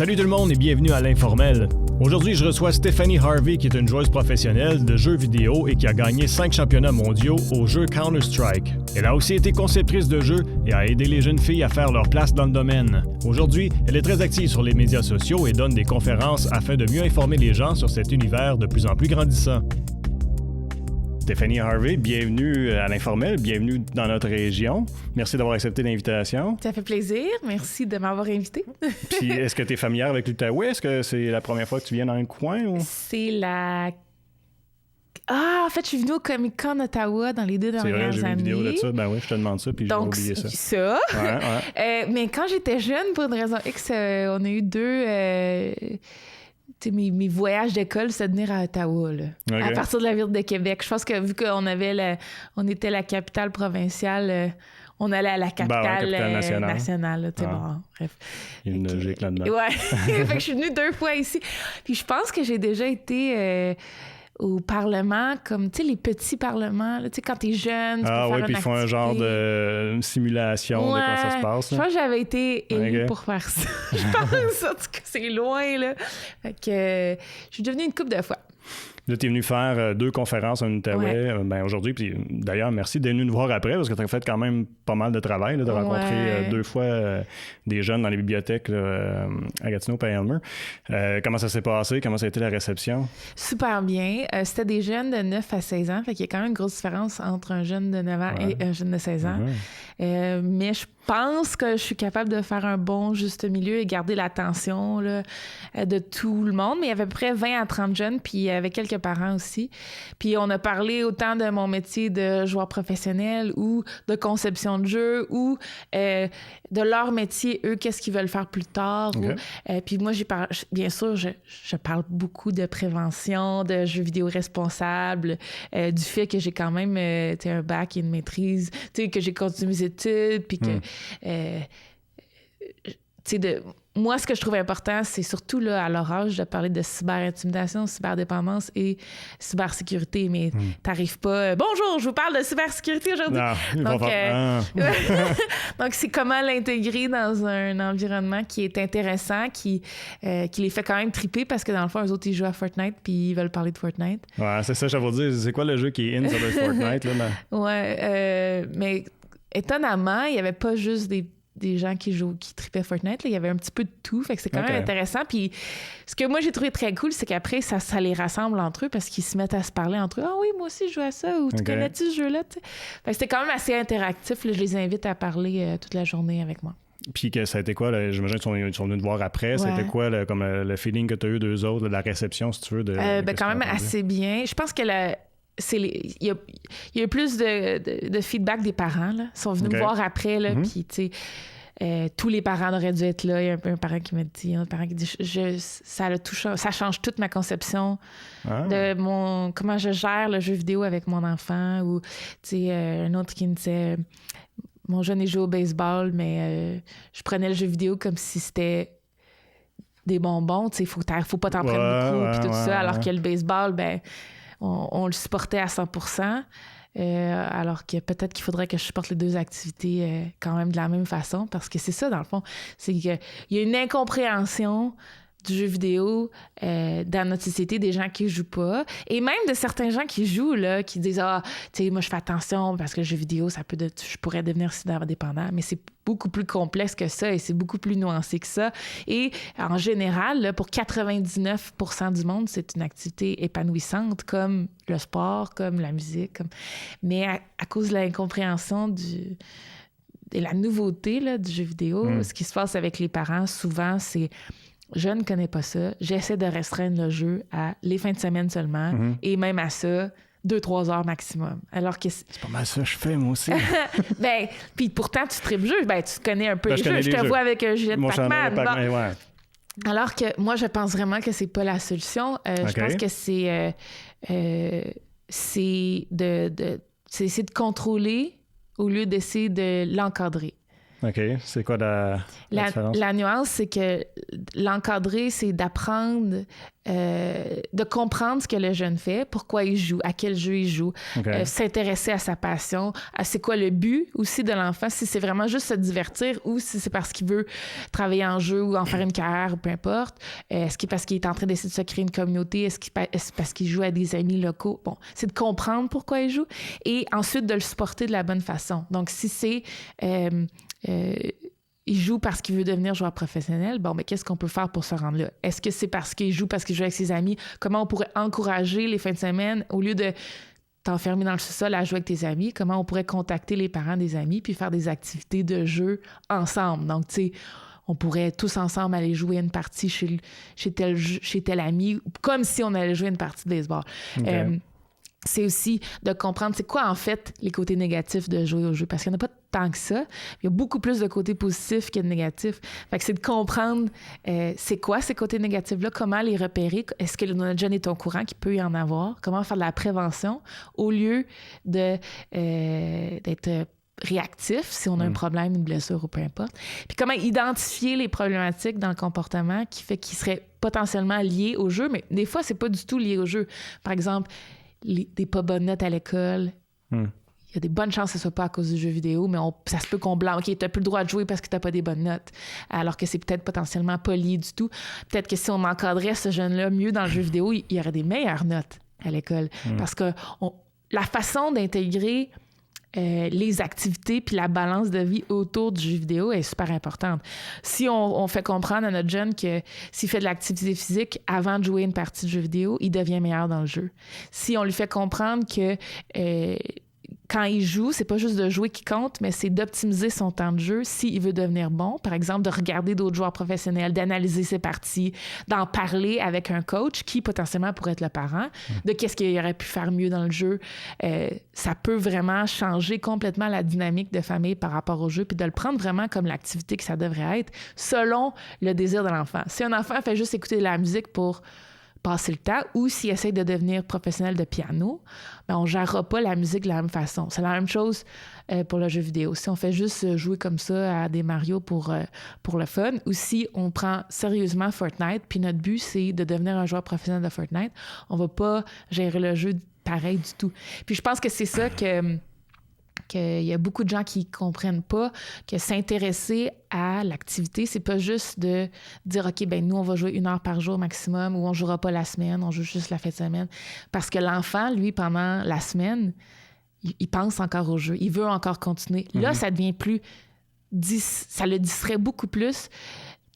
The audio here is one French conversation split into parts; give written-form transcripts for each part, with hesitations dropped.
Salut tout le monde et bienvenue à l'Informel. Aujourd'hui, je reçois Stephanie Harvey qui est une joueuse professionnelle de jeux vidéo et qui a gagné 5 championnats mondiaux au jeu Counter-Strike. Elle a aussi été conceptrice de jeux et a aidé les jeunes filles à faire leur place dans le domaine. Aujourd'hui, elle est très active sur les médias sociaux et donne des conférences afin de mieux informer les gens sur cet univers de plus en plus grandissant. Stephanie Harvey, bienvenue à l'Informel, bienvenue dans notre région. Merci d'avoir accepté l'invitation. Ça fait plaisir. Merci de m'avoir invité. Puis, est-ce que tu es familière avec l'Outaouais? Est-ce que c'est la première fois que tu viens dans le coin? Ou? C'est la... en fait, je suis venue au Comic-Con Ottawa dans les 2 dernières années. C'est vrai, j'ai vu une vidéo de ça. Ben oui, je te demande ça, puis j'ai oublié ça. Ça. Ouais. Mais quand j'étais jeune, pour une raison X, on a eu 2... mes voyages d'école, c'est de venir à Ottawa, là. Okay. À partir de la ville de Québec. Je pense que vu qu'on avait on était la capitale provinciale, on allait à la capitale, nationale. Là, bon, bref. Il y a une logique là-dedans. Ouais. Fait que je suis venue 2 fois ici. Puis je pense que j'ai déjà été... au Parlement, comme, tu sais, les petits parlements, tu sais, quand t'es jeune, tu peux faire puis ils font un genre de simulation de comment ça se passe. Je pense que j'avais été élue pour faire ça. Je pense, en tout cas, c'est loin, là. Fait que je suis devenue une couple de fois. Là, tu es venu faire 2 conférences en Outaouais aujourd'hui. Puis d'ailleurs, merci d'être venu nous voir après parce que tu as fait quand même pas mal de travail, de rencontrer 2 fois des jeunes dans les bibliothèques là, à Gatineau et à Aylmer. Comment ça s'est passé? Comment ça a été la réception? Super bien. C'était des jeunes de 9 à 16 ans. Fait qu'il y a quand même une grosse différence entre un jeune de 9 ans et un jeune de 16 ans. Mais je pense que je suis capable de faire un bon juste milieu et garder l'attention là, de tout le monde. Mais il y avait à peu près 20 à 30 jeunes, puis il y avait quelques parents aussi. Puis on a parlé autant de mon métier de joueur professionnel ou de conception de jeu ou de leur métier, eux, qu'est-ce qu'ils veulent faire plus tard. Puis moi, bien sûr, je parle beaucoup de prévention, de jeux vidéo responsables, du fait que j'ai quand même un bac et une maîtrise, que j'ai continué mes études, puis que... moi, ce que je trouve important, c'est surtout là, à leur âge de parler de cyber-intimidation, cyberdépendance et cybersécurité. Mais t'arrives pas... Bonjour, je vous parle de cybersécurité aujourd'hui. Non, donc, c'est comment l'intégrer dans un environnement qui est intéressant, qui les fait quand même triper parce que dans le fond, eux autres, ils jouent à Fortnite puis ils veulent parler de Fortnite. Ouais, c'est ça, je vais vous dire. C'est quoi le jeu qui est in sur le Fortnite? Là, mais étonnamment, il n'y avait pas juste des gens qui tripaient Fortnite. Là. Il y avait un petit peu de tout. Fait que c'est quand même intéressant. Puis ce que moi, j'ai trouvé très cool, c'est qu'après, ça les rassemble entre eux parce qu'ils se mettent à se parler entre eux. « Ah oui, moi aussi, je joue à ça. » Ou « Tu connais-tu ce jeu-là? » Fait que c'était quand même assez interactif. Là. Je les invite à parler toute la journée avec moi. Puis que ça a été quoi? Là, j'imagine qu'ils sont venus te voir après. Ça a été quoi comme le feeling que tu as eu d'eux autres, la réception, si tu veux? Quand même assez bien. Je pense que il y a plus de feedback des parents. Là. Ils sont venus me voir après. Là, puis, tu sais, tous les parents auraient dû être là. Il y a un parent qui m'a dit, un parent qui dit ça change toute ma conception de comment je gère le jeu vidéo avec mon enfant. Ou, tu sais, un autre qui me disait, mon jeune, il joue au baseball, mais je prenais le jeu vidéo comme si c'était des bonbons. Tu sais, faut pas t'en prendre beaucoup. Puis tout ça. Alors que le baseball, on le supportait à 100%, alors que peut-être qu'il faudrait que je supporte les 2 activités quand même de la même façon, parce que c'est ça, dans le fond, c'est qu'il y a une incompréhension du jeu vidéo dans notre société, des gens qui jouent pas, et même de certains gens qui jouent, là, qui disent « tu sais, moi, je fais attention parce que le jeu vidéo, je pourrais devenir cyber-dépendant », mais c'est beaucoup plus complexe que ça et c'est beaucoup plus nuancé que ça. Et en général, là, pour 99% du monde, c'est une activité épanouissante comme le sport, comme la musique. Mais à cause de l'incompréhension de la nouveauté là, du jeu vidéo, ce qui se passe avec les parents, souvent, c'est « je ne connais pas ça, j'essaie de restreindre le jeu à les fins de semaine seulement et même à ça, 2-3 heures maximum. » Alors que c'est pas mal ça que je fais, moi aussi. Puis pourtant, tu tripes jeu, tu connais un peu les jeux. Je te vois avec un gilet de Pac-Man. Alors que moi, je pense vraiment que c'est pas la solution. Je pense que c'est de contrôler au lieu d'essayer de l'encadrer. OK. C'est quoi la différence? La nuance, c'est que l'encadrer, c'est d'apprendre, de comprendre ce que le jeune fait, pourquoi il joue, à quel jeu il joue, s'intéresser à sa passion, à c'est quoi le but aussi de l'enfant, si c'est vraiment juste se divertir ou si c'est parce qu'il veut travailler en jeu ou en faire une carrière, ou peu importe. Est-ce que parce qu'il est en train d'essayer de se créer une communauté? Est-ce parce qu'il joue à des amis locaux? Bon, c'est de comprendre pourquoi il joue et ensuite de le supporter de la bonne façon. Donc, si c'est... il joue parce qu'il veut devenir joueur professionnel, bon, mais qu'est-ce qu'on peut faire pour se rendre là? Est-ce que c'est parce qu'il joue avec ses amis? Comment on pourrait encourager les fins de semaine au lieu de t'enfermer dans le sous-sol à jouer avec tes amis? Comment on pourrait contacter les parents des amis puis faire des activités de jeu ensemble? Donc, tu sais, on pourrait tous ensemble aller jouer une partie chez tel ami, comme si on allait jouer une partie de baseball. Okay. C'est aussi de comprendre c'est quoi en fait les côtés négatifs de jouer au jeu, parce qu'il n'y en a pas tant que ça. Il y a beaucoup plus de côtés positifs que de négatifs. Fait que c'est de comprendre c'est quoi ces côtés négatifs-là, comment les repérer, est-ce que notre jeune est au courant qu'il peut y en avoir, comment faire de la prévention au lieu d'être réactif si on a un problème, une blessure ou peu importe. Puis comment identifier les problématiques dans le comportement qui seraient potentiellement liées au jeu, mais des fois, c'est pas du tout lié au jeu. Par exemple, des pas bonnes notes à l'école. Il y a des bonnes chances que ce soit pas à cause du jeu vidéo, mais ça se peut qu'on blâme. OK, t'as plus le droit de jouer parce que t'as pas des bonnes notes. Alors que c'est peut-être potentiellement pas lié du tout. Peut-être que si on encadrait ce jeune-là mieux dans le jeu vidéo, il y aurait des meilleures notes à l'école. Parce que la façon d'intégrer les activités puis la balance de vie autour du jeu vidéo est super importante. Si on fait comprendre à notre jeune que s'il fait de l'activité physique avant de jouer une partie de jeu vidéo, il devient meilleur dans le jeu. Si on lui fait comprendre que quand il joue, c'est pas juste de jouer qui compte, mais c'est d'optimiser son temps de jeu s'il veut devenir bon. Par exemple, de regarder d'autres joueurs professionnels, d'analyser ses parties, d'en parler avec un coach qui potentiellement pourrait être le parent, de qu'est-ce qu'il aurait pu faire mieux dans le jeu. Ça peut vraiment changer complètement la dynamique de famille par rapport au jeu, puis de le prendre vraiment comme l'activité que ça devrait être, selon le désir de l'enfant. Si un enfant fait juste écouter de la musique pour passer le temps, ou s'il essaie de devenir professionnel de piano, bien, on ne gérera pas la musique de la même façon. C'est la même chose pour le jeu vidéo. Si on fait juste jouer comme ça à des Mario pour le fun, ou si on prend sérieusement Fortnite, puis notre but, c'est de devenir un joueur professionnel de Fortnite, on ne va pas gérer le jeu pareil du tout. Puis je pense que c'est ça qu'il y a beaucoup de gens qui comprennent pas, que s'intéresser à l'activité, c'est pas juste de dire OK, ben nous on va jouer 1 heure par jour maximum, ou on jouera pas la semaine, on joue juste la fin de semaine, parce que l'enfant, lui, pendant la semaine, il pense encore au jeu, il veut encore continuer. Là, ça devient ça le distrait beaucoup plus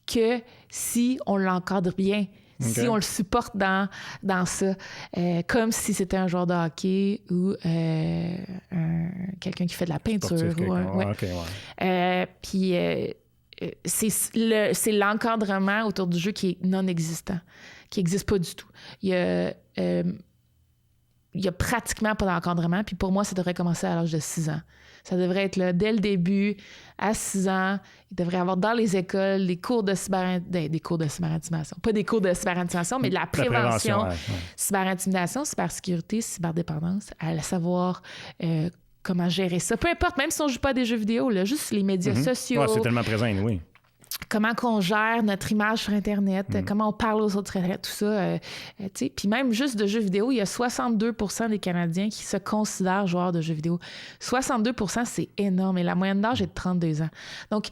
que si on l'encadre bien. Si on le supporte dans ça, comme si c'était un joueur de hockey ou quelqu'un qui fait de la peinture. Puis c'est l'encadrement autour du jeu qui est non existant, qui n'existe pas du tout. Il y a pratiquement pas d'encadrement, puis pour moi, ça devrait commencer à l'âge de 6 ans. Ça devrait être là, dès le début, à 6 ans. Il devrait y avoir dans les écoles des cours de cyberintimidation. Pas des cours de cyberintimidation, mais de la prévention. Cyberintimidation, cybersécurité, cyberdépendance, à savoir comment gérer ça. Peu importe, même si on ne joue pas à des jeux vidéo, là, juste les médias sociaux. Ouais, c'est tellement présent, oui. Comment qu'on gère notre image sur Internet, comment on parle aux autres sur Internet, tout ça. Puis même juste de jeux vidéo, il y a 62% des Canadiens qui se considèrent joueurs de jeux vidéo. 62%, c'est énorme. Et la moyenne d'âge est de 32 ans. Donc,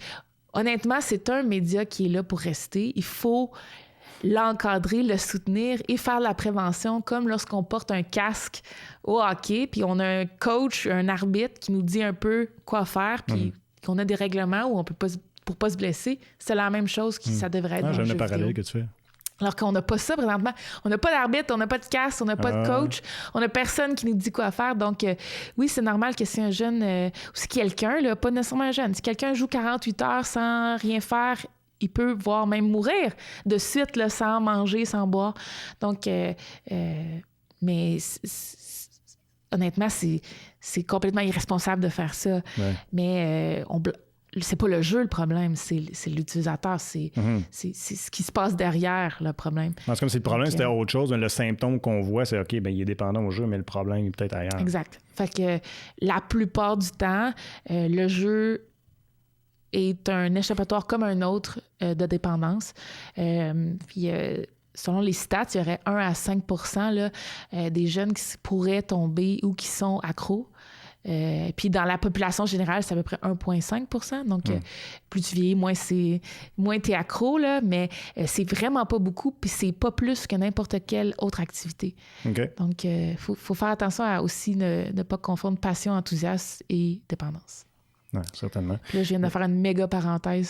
honnêtement, c'est un média qui est là pour rester. Il faut l'encadrer, le soutenir et faire de la prévention, comme lorsqu'on porte un casque au hockey, puis on a un coach, un arbitre qui nous dit un peu quoi faire, puis qu'on a des règlements où on peut pas pour pas se blesser, c'est la même chose que ça devrait être dans le jeu vidéo. J'aime le parallèle que tu fais. Alors qu'on n'a pas ça présentement. On n'a pas d'arbitre, on n'a pas de casque, on n'a pas de coach, on n'a personne qui nous dit quoi faire. Donc, oui, c'est normal que si un jeune, ou si quelqu'un, là, pas nécessairement un jeune, si quelqu'un joue 48 heures sans rien faire, il peut voire même mourir de suite, là, sans manger, sans boire. Donc, mais honnêtement, c'est complètement irresponsable de faire ça. Ouais. Mais c'est pas le jeu le problème, c'est l'utilisateur, c'est ce qui se passe derrière le problème. C'est comme si le problème c'était autre chose, le symptôme qu'on voit c'est OK, ben il est dépendant au jeu, mais le problème est peut-être ailleurs. Exact. Fait que la plupart du temps, le jeu est un échappatoire comme un autre de dépendance. Puis selon les stats, il y aurait 1 à 5 % des jeunes qui pourraient tomber ou qui sont accros. Puis dans la population générale, c'est à peu près 1,5 % Donc, plus tu vieillis, moins t'es accro, là, mais c'est vraiment pas beaucoup, puis c'est pas plus que n'importe quelle autre activité. Okay. Donc, faut faire attention à aussi ne pas confondre passion, enthousiasme et dépendance. Oui, certainement. Puis là, je viens de faire une méga parenthèse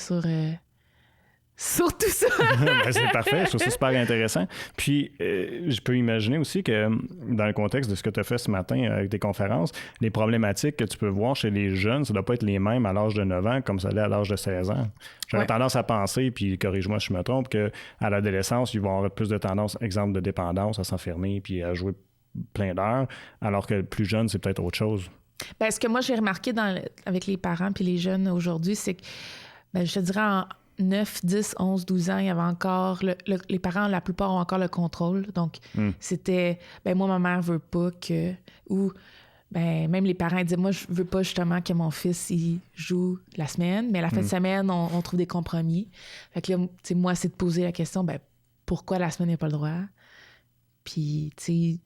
sur tout ça. Ben, c'est parfait, je trouve ça super intéressant. Puis, je peux imaginer aussi que dans le contexte de ce que tu as fait ce matin avec tes conférences, les problématiques que tu peux voir chez les jeunes, ça ne doit pas être les mêmes à l'âge de 9 ans comme ça l'est à l'âge de 16 ans. J'aurais tendance à penser, puis corrige-moi si je me trompe, qu'à l'adolescence, ils vont avoir plus de tendance, exemple de dépendance, à s'enfermer puis à jouer plein d'heures, alors que le plus jeune, c'est peut-être autre chose. Bien, ce que moi, j'ai remarqué avec les parents puis les jeunes aujourd'hui, c'est que, je te dirais, en 9, 10, 11, 12 ans, il y avait encore... les parents, la plupart, ont encore le contrôle. Donc, c'était... moi, ma mère veut pas que... Ou, même les parents disaient, moi, je veux pas justement que mon fils, il joue la semaine, mais la fin de semaine, on trouve des compromis. Fait que là, tu sais, moi, c'est de poser la question, pourquoi la semaine, il n'y a pas le droit? Puis, tu sais,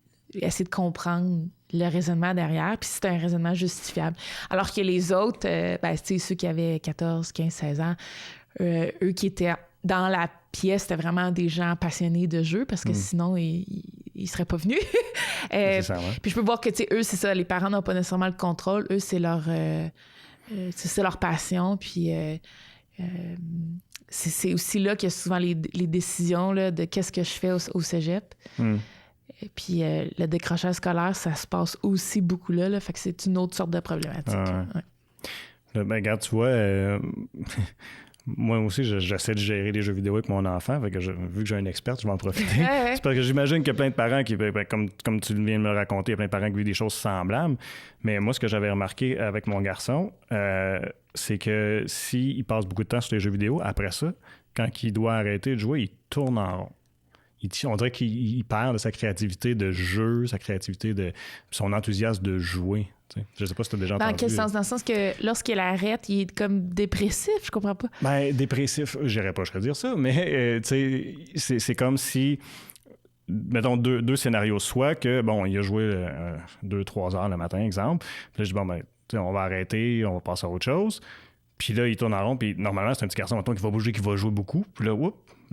essayer de comprendre le raisonnement derrière, puis c'est un raisonnement justifiable. Alors que les autres, tu sais, ceux qui avaient 14, 15, 16 ans, eux qui étaient dans la pièce, c'était vraiment des gens passionnés de jeu, parce que sinon, ils seraient pas venus. C'est ça, ouais. Puis je peux voir que, tu sais, eux, c'est ça, les parents n'ont pas nécessairement le contrôle. Eux, c'est leur passion, puis... c'est aussi là qu'il y a souvent les décisions là, de qu'est-ce que je fais au cégep. Et puis le décrochage scolaire, ça se passe aussi beaucoup là, fait que c'est une autre sorte de problématique. Ouais. Là, regarde, tu vois, moi aussi, j'essaie de gérer les jeux vidéo avec mon enfant, fait que vu que j'ai un expert, je vais en profiter. C'est parce que j'imagine qu'il y a plein de parents qui, comme tu viens de me le raconter, il y a plein de parents qui vivent des choses semblables. Mais moi, ce que j'avais remarqué avec mon garçon, c'est que s'il passe beaucoup de temps sur les jeux vidéo, après ça, quand il doit arrêter de jouer, il tourne en rond. On dirait qu'il perd de sa créativité de jeu, sa créativité de son enthousiasme de jouer. T'sais. Je sais pas si tu as déjà entendu. Dans quel sens? Dans le sens que lorsqu'il arrête, il est comme dépressif? Je comprends pas. Dépressif, je n'irais pas jusqu'à dire ça, mais c'est comme si, mettons, deux scénarios. Soit que, il a joué 2-3 heures le matin, exemple. Puis là, je dis, on va arrêter, on va passer à autre chose. Puis là, il tourne en rond, puis normalement, c'est un petit garçon, mettons, qui va bouger, qui va jouer beaucoup. Puis là,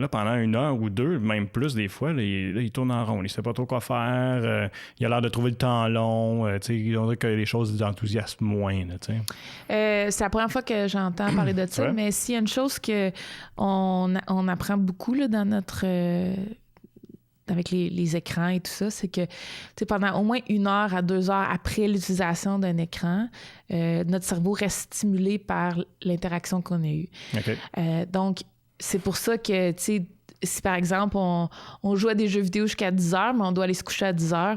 pendant 1 heure ou 2, même plus des fois, il tourne en rond. Il sait pas trop quoi faire. Il a l'air de trouver le temps long. On dirait que les choses enthousiasment moins. C'est la première fois que j'entends parler de ça, mais s'il y a une chose qu'on apprend beaucoup là, dans notre... avec les écrans et tout ça, c'est que pendant au moins 1 heure à 2 heures après l'utilisation d'un écran, notre cerveau reste stimulé par l'interaction qu'on a eue. Okay. Donc, c'est pour ça que, si par exemple, on joue à des jeux vidéo jusqu'à 10 heures, mais on doit aller se coucher à 10 heures,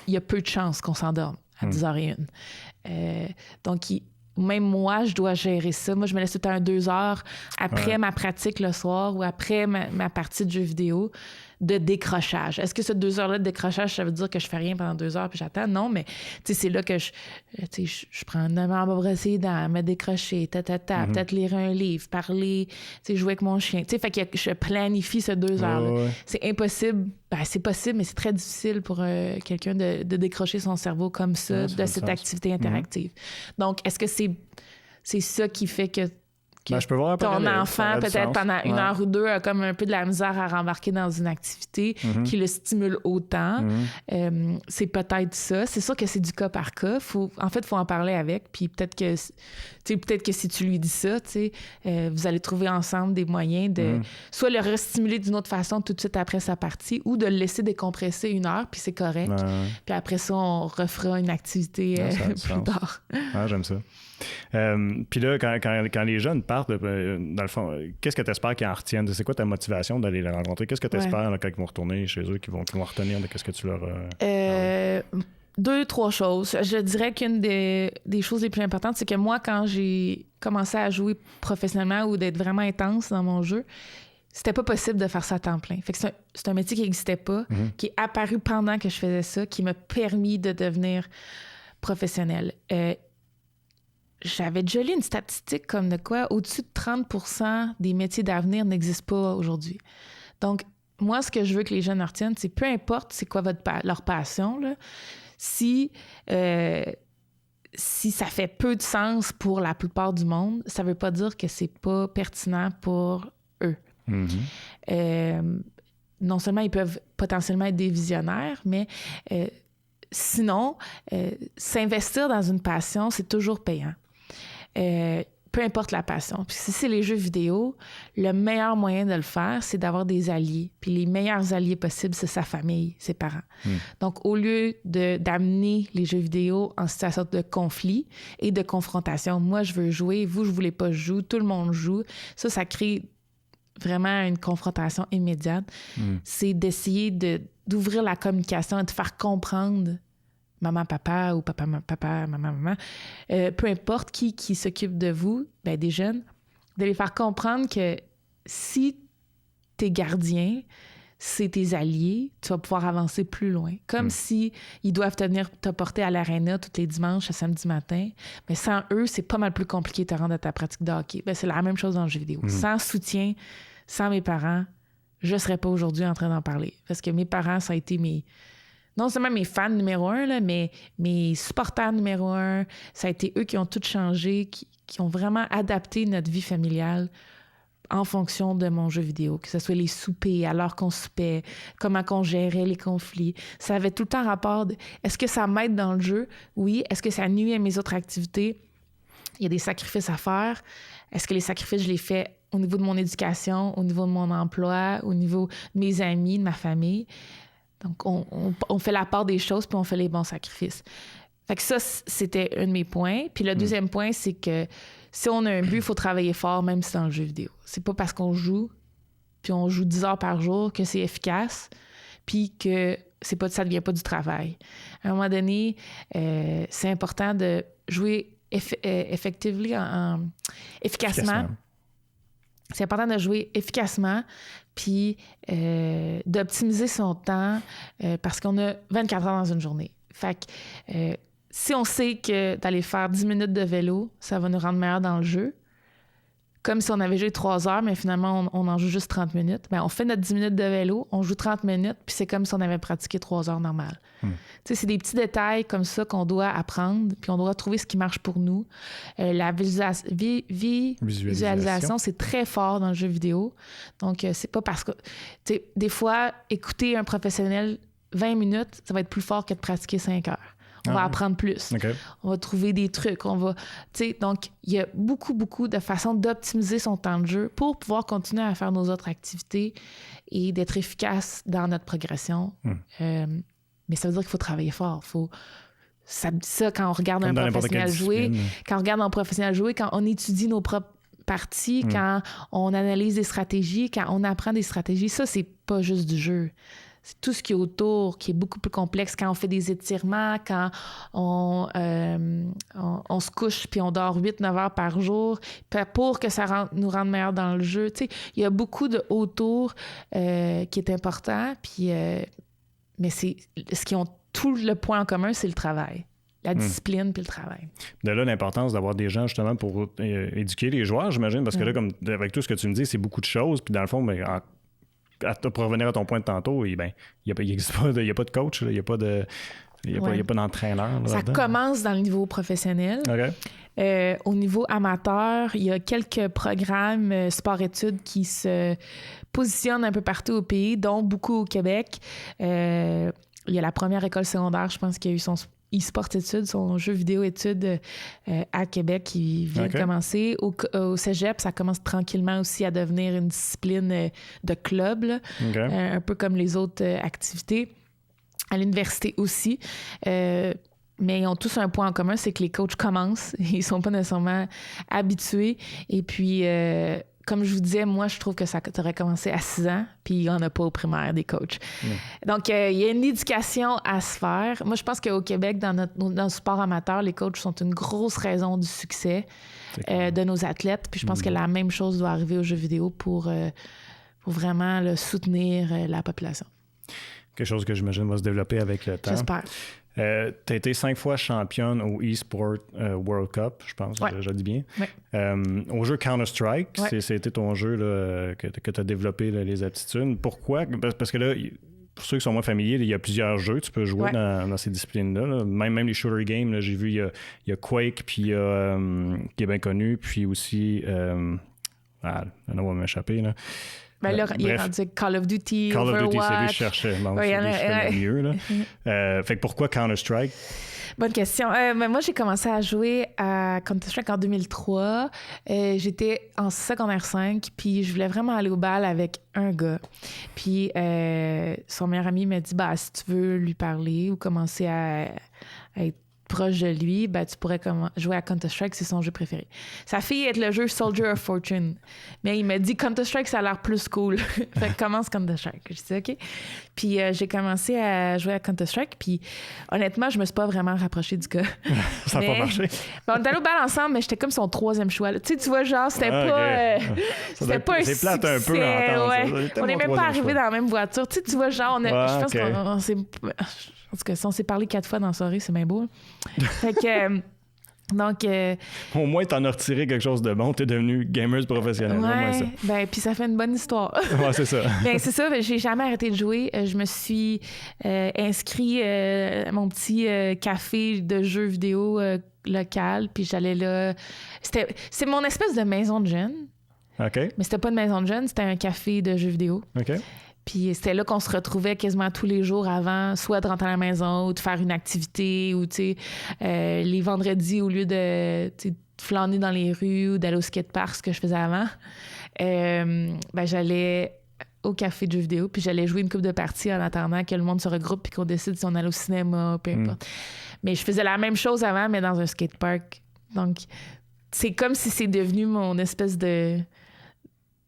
il y a peu de chances qu'on s'endorme à 10h01. Donc, même moi, je dois gérer ça. Moi, je me laisse tout le temps 2 heures après ma pratique le soir ou après ma partie de jeux vidéo de décrochage. Est-ce que ce 2 heures-là de décrochage, ça veut dire que je fais rien pendant 2 heures puis j'attends? Non, mais c'est là que je prends un moment à brosser les dents, me décrocher, peut-être lire un livre, parler, jouer avec mon chien. Fait que je planifie ce 2 heures-là. Ouais. C'est impossible. C'est possible, mais c'est très difficile pour quelqu'un de décrocher son cerveau comme ça de cette activité interactive. Donc, est-ce que c'est ça qui fait que je peux voir ton enfant, peut-être pendant 1 heure ou 2, a comme un peu de la misère à rembarquer dans une activité qui le stimule autant? C'est peut-être ça. C'est sûr que c'est du cas par cas. En fait, il faut en parler avec. Puis peut-être que si tu lui dis ça, vous allez trouver ensemble des moyens de soit le restimuler d'une autre façon tout de suite après sa partie ou de le laisser décompresser 1 heure, puis c'est correct. Puis après ça, on refera une activité plus tard. J'aime ça. Puis là, quand les jeunes partent, dans le fond, qu'est-ce que tu espères qu'ils en retiennent? C'est quoi ta motivation d'aller les rencontrer? Qu'est-ce que tu espères quand ils vont retourner chez eux, qu'ils vont retenir de qu'est-ce que tu leur... 2, 3 choses. Je dirais qu'une des choses les plus importantes, c'est que moi, quand j'ai commencé à jouer professionnellement ou d'être vraiment intense dans mon jeu, c'était pas possible de faire ça à temps plein. Fait que c'est un métier qui n'existait pas, qui est apparu pendant que je faisais ça, qui m'a permis de devenir professionnelle. j'avais déjà lu une statistique comme de quoi au-dessus de 30% des métiers d'avenir n'existent pas aujourd'hui. Donc, moi, ce que je veux que les jeunes retiennent, c'est peu importe c'est quoi leur passion, là, si ça fait peu de sens pour la plupart du monde, ça veut pas dire que c'est pas pertinent pour eux. Non seulement ils peuvent potentiellement être des visionnaires, mais sinon, s'investir dans une passion, c'est toujours payant. Peu importe la passion. Puis si c'est les jeux vidéo, le meilleur moyen de le faire, c'est d'avoir des alliés. Puis les meilleurs alliés possibles, c'est sa famille, ses parents. Donc, au lieu d'amener les jeux vidéo en situation de conflit et de confrontation, moi, je veux jouer, vous, je voulais pas jouer, tout le monde joue. Ça crée vraiment une confrontation immédiate. C'est d'essayer d'ouvrir la communication et de faire comprendre maman, papa ou papa, maman, peu importe qui s'occupe de vous, des jeunes, de les faire comprendre que si tes gardiens, c'est tes alliés, tu vas pouvoir avancer plus loin. Comme si ils doivent venir te porter à l'aréna tous les dimanches, le samedi matin. Mais sans eux, c'est pas mal plus compliqué de te rendre à ta pratique de hockey. C'est la même chose dans le jeu vidéo. Sans soutien, sans mes parents, je serais pas aujourd'hui en train d'en parler. Parce que mes parents, ça a été non seulement mes fans numéro 1, là, mais mes supporters numéro 1. Ça a été eux qui ont tout changé, qui ont vraiment adapté notre vie familiale en fonction de mon jeu vidéo, que ce soit les soupers, à l'heure qu'on soupait, comment qu'on gérait les conflits. Ça avait tout le temps rapport de est-ce que ça m'aide dans le jeu? Oui. Est-ce que ça nuit à mes autres activités? Il y a des sacrifices à faire. Est-ce que les sacrifices, je les fais au niveau de mon éducation, au niveau de mon emploi, au niveau de mes amis, de ma famille? Donc, on fait la part des choses, puis on fait les bons sacrifices. Fait que ça, c'était un de mes points. Puis le deuxième point, c'est que si on a un but, il faut travailler fort, même si c'est dans le jeu vidéo. C'est pas parce qu'on joue, puis on joue 10 heures par jour, que c'est efficace, puis que ça devient pas du travail. À un moment donné, c'est important de jouer efficacement. C'est important de jouer efficacement puis d'optimiser son temps parce qu'on a 24 heures dans une journée. Fait que si on sait que d'aller faire 10 minutes de vélo, ça va nous rendre meilleurs dans le jeu, comme si on avait joué 3 heures, mais finalement, on en joue juste 30 minutes. Bien, on fait notre 10 minutes de vélo, on joue 30 minutes, puis c'est comme si on avait pratiqué 3 heures normales. Tu sais, c'est des petits détails comme ça qu'on doit apprendre, puis on doit trouver ce qui marche pour nous. La visualisation, c'est très fort dans le jeu vidéo. Donc, c'est pas parce que... Tu sais, des fois, écouter un professionnel 20 minutes, ça va être plus fort que de pratiquer 5 heures. On va apprendre plus. Okay. On va trouver des trucs. Donc, il y a beaucoup de façons d'optimiser son temps de jeu pour pouvoir continuer à faire nos autres activités et d'être efficace dans notre progression. Mais ça veut dire qu'il faut travailler fort. Ça, quand on regarde un professionnel jouer, quand on étudie nos propres parties, quand on analyse des stratégies, quand on apprend des stratégies, ça, c'est pas juste du jeu. C'est tout ce qui est autour, qui est beaucoup plus complexe. Quand on fait des étirements, quand on se couche puis on dort 8-9 heures par jour pour que ça nous rende meilleurs dans le jeu. Tu sais, il y a beaucoup de autour qui est important. Puis, mais ce qui ont tout le point en commun, c'est le travail. La discipline puis le travail. De là, l'importance d'avoir des gens justement pour éduquer les joueurs, j'imagine, parce que là, comme avec tout ce que tu me dis, c'est beaucoup de choses. Puis dans le fond, pour revenir à ton point de tantôt, il n'y a pas de coach, il n'y a pas d'entraîneur. Ça commence dans le niveau professionnel. Okay. Au niveau amateur, il y a quelques programmes sport-études qui se positionnent un peu partout au pays, dont beaucoup au Québec. Il y a la première école secondaire, je pense, qui a eu son e-sport-études, son jeu vidéo-études à Québec qui vient de commencer. Au cégep, ça commence tranquillement aussi à devenir une discipline de club, là, un peu comme les autres activités. À l'université aussi. Mais ils ont tous un point en commun, c'est que les coachs commencent. Ils sont pas nécessairement habitués. Et puis... comme je vous disais, moi, je trouve que ça aurait commencé à 6 ans, puis il n'y en a pas au primaire des coachs. Donc, il y a une éducation à se faire. Moi, je pense qu'au Québec, dans le sport amateur, les coachs sont une grosse raison du succès de nos athlètes. Puis je pense que la même chose doit arriver aux jeux vidéo pour vraiment soutenir la population. Quelque chose que j'imagine va se développer avec le temps. J'espère. Tu as été 5 fois championne au eSport World Cup, je pense, je le dis bien. Ouais. Au jeu Counter-Strike, c'était ton jeu là, que tu as développé là, les aptitudes. Pourquoi? Parce que là, pour ceux qui sont moins familiers, il y a plusieurs jeux que tu peux jouer dans ces disciplines-là. Là. Même les shooter games, là, j'ai vu, il y a Quake, puis il y a, qui est bien connu, puis aussi... on va m'échapper, là. Ben là, il est rendu Call of Duty, Call of Duty, c'est lui que je cherchais. Bon, c'est lui que je connais mieux. Là. Fait que pourquoi Counter-Strike? Bonne question. Moi, j'ai commencé à jouer à Counter-Strike en 2003. J'étais en secondaire 5, puis je voulais vraiment aller au bal avec un gars. Puis son meilleur ami m'a dit, si tu veux lui parler ou commencer à être proche de lui, tu pourrais jouer à Counter-Strike, c'est son jeu préféré. Sa fille est le jeu Soldier of Fortune. Mais il m'a dit Counter-Strike, ça a l'air plus cool. Fait que commence Counter-Strike. Je dis OK. Puis j'ai commencé à jouer à Counter-Strike. Puis honnêtement, je me suis pas vraiment rapprochée du gars. Ça n'a pas marché. On est allé au bal ensemble, mais j'étais comme son troisième choix. Tu vois, genre, c'était pas. C'était pas un c'est plate un peu à entendre. On n'est même pas arrivés dans la même voiture. Tu vois, genre, je pense qu'on s'est. En tout cas, si on s'est parlé 4 fois dans la soirée, c'est bien beau. Fait que... Donc, au moins, t'en as retiré quelque chose de bon. T'es devenu gamer professionnel. Puis ça fait une bonne histoire. Ouais, c'est ça. C'est ça. J'ai jamais arrêté de jouer. Je me suis inscrit à mon petit café de jeux vidéo local. Puis j'allais là. C'est mon espèce de maison de jeunes. OK. Mais c'était pas une maison de jeunes, c'était un café de jeux vidéo. OK. Puis c'était là qu'on se retrouvait quasiment tous les jours avant, soit de rentrer à la maison ou de faire une activité ou, les vendredis, au lieu de flâner dans les rues ou d'aller au skatepark, ce que je faisais avant, j'allais au café de jeux vidéo, puis j'allais jouer une couple de parties en attendant que le monde se regroupe puis qu'on décide si on allait au cinéma, peu importe. Mais je faisais la même chose avant, mais dans un skatepark. Donc, c'est comme si c'est devenu mon espèce de...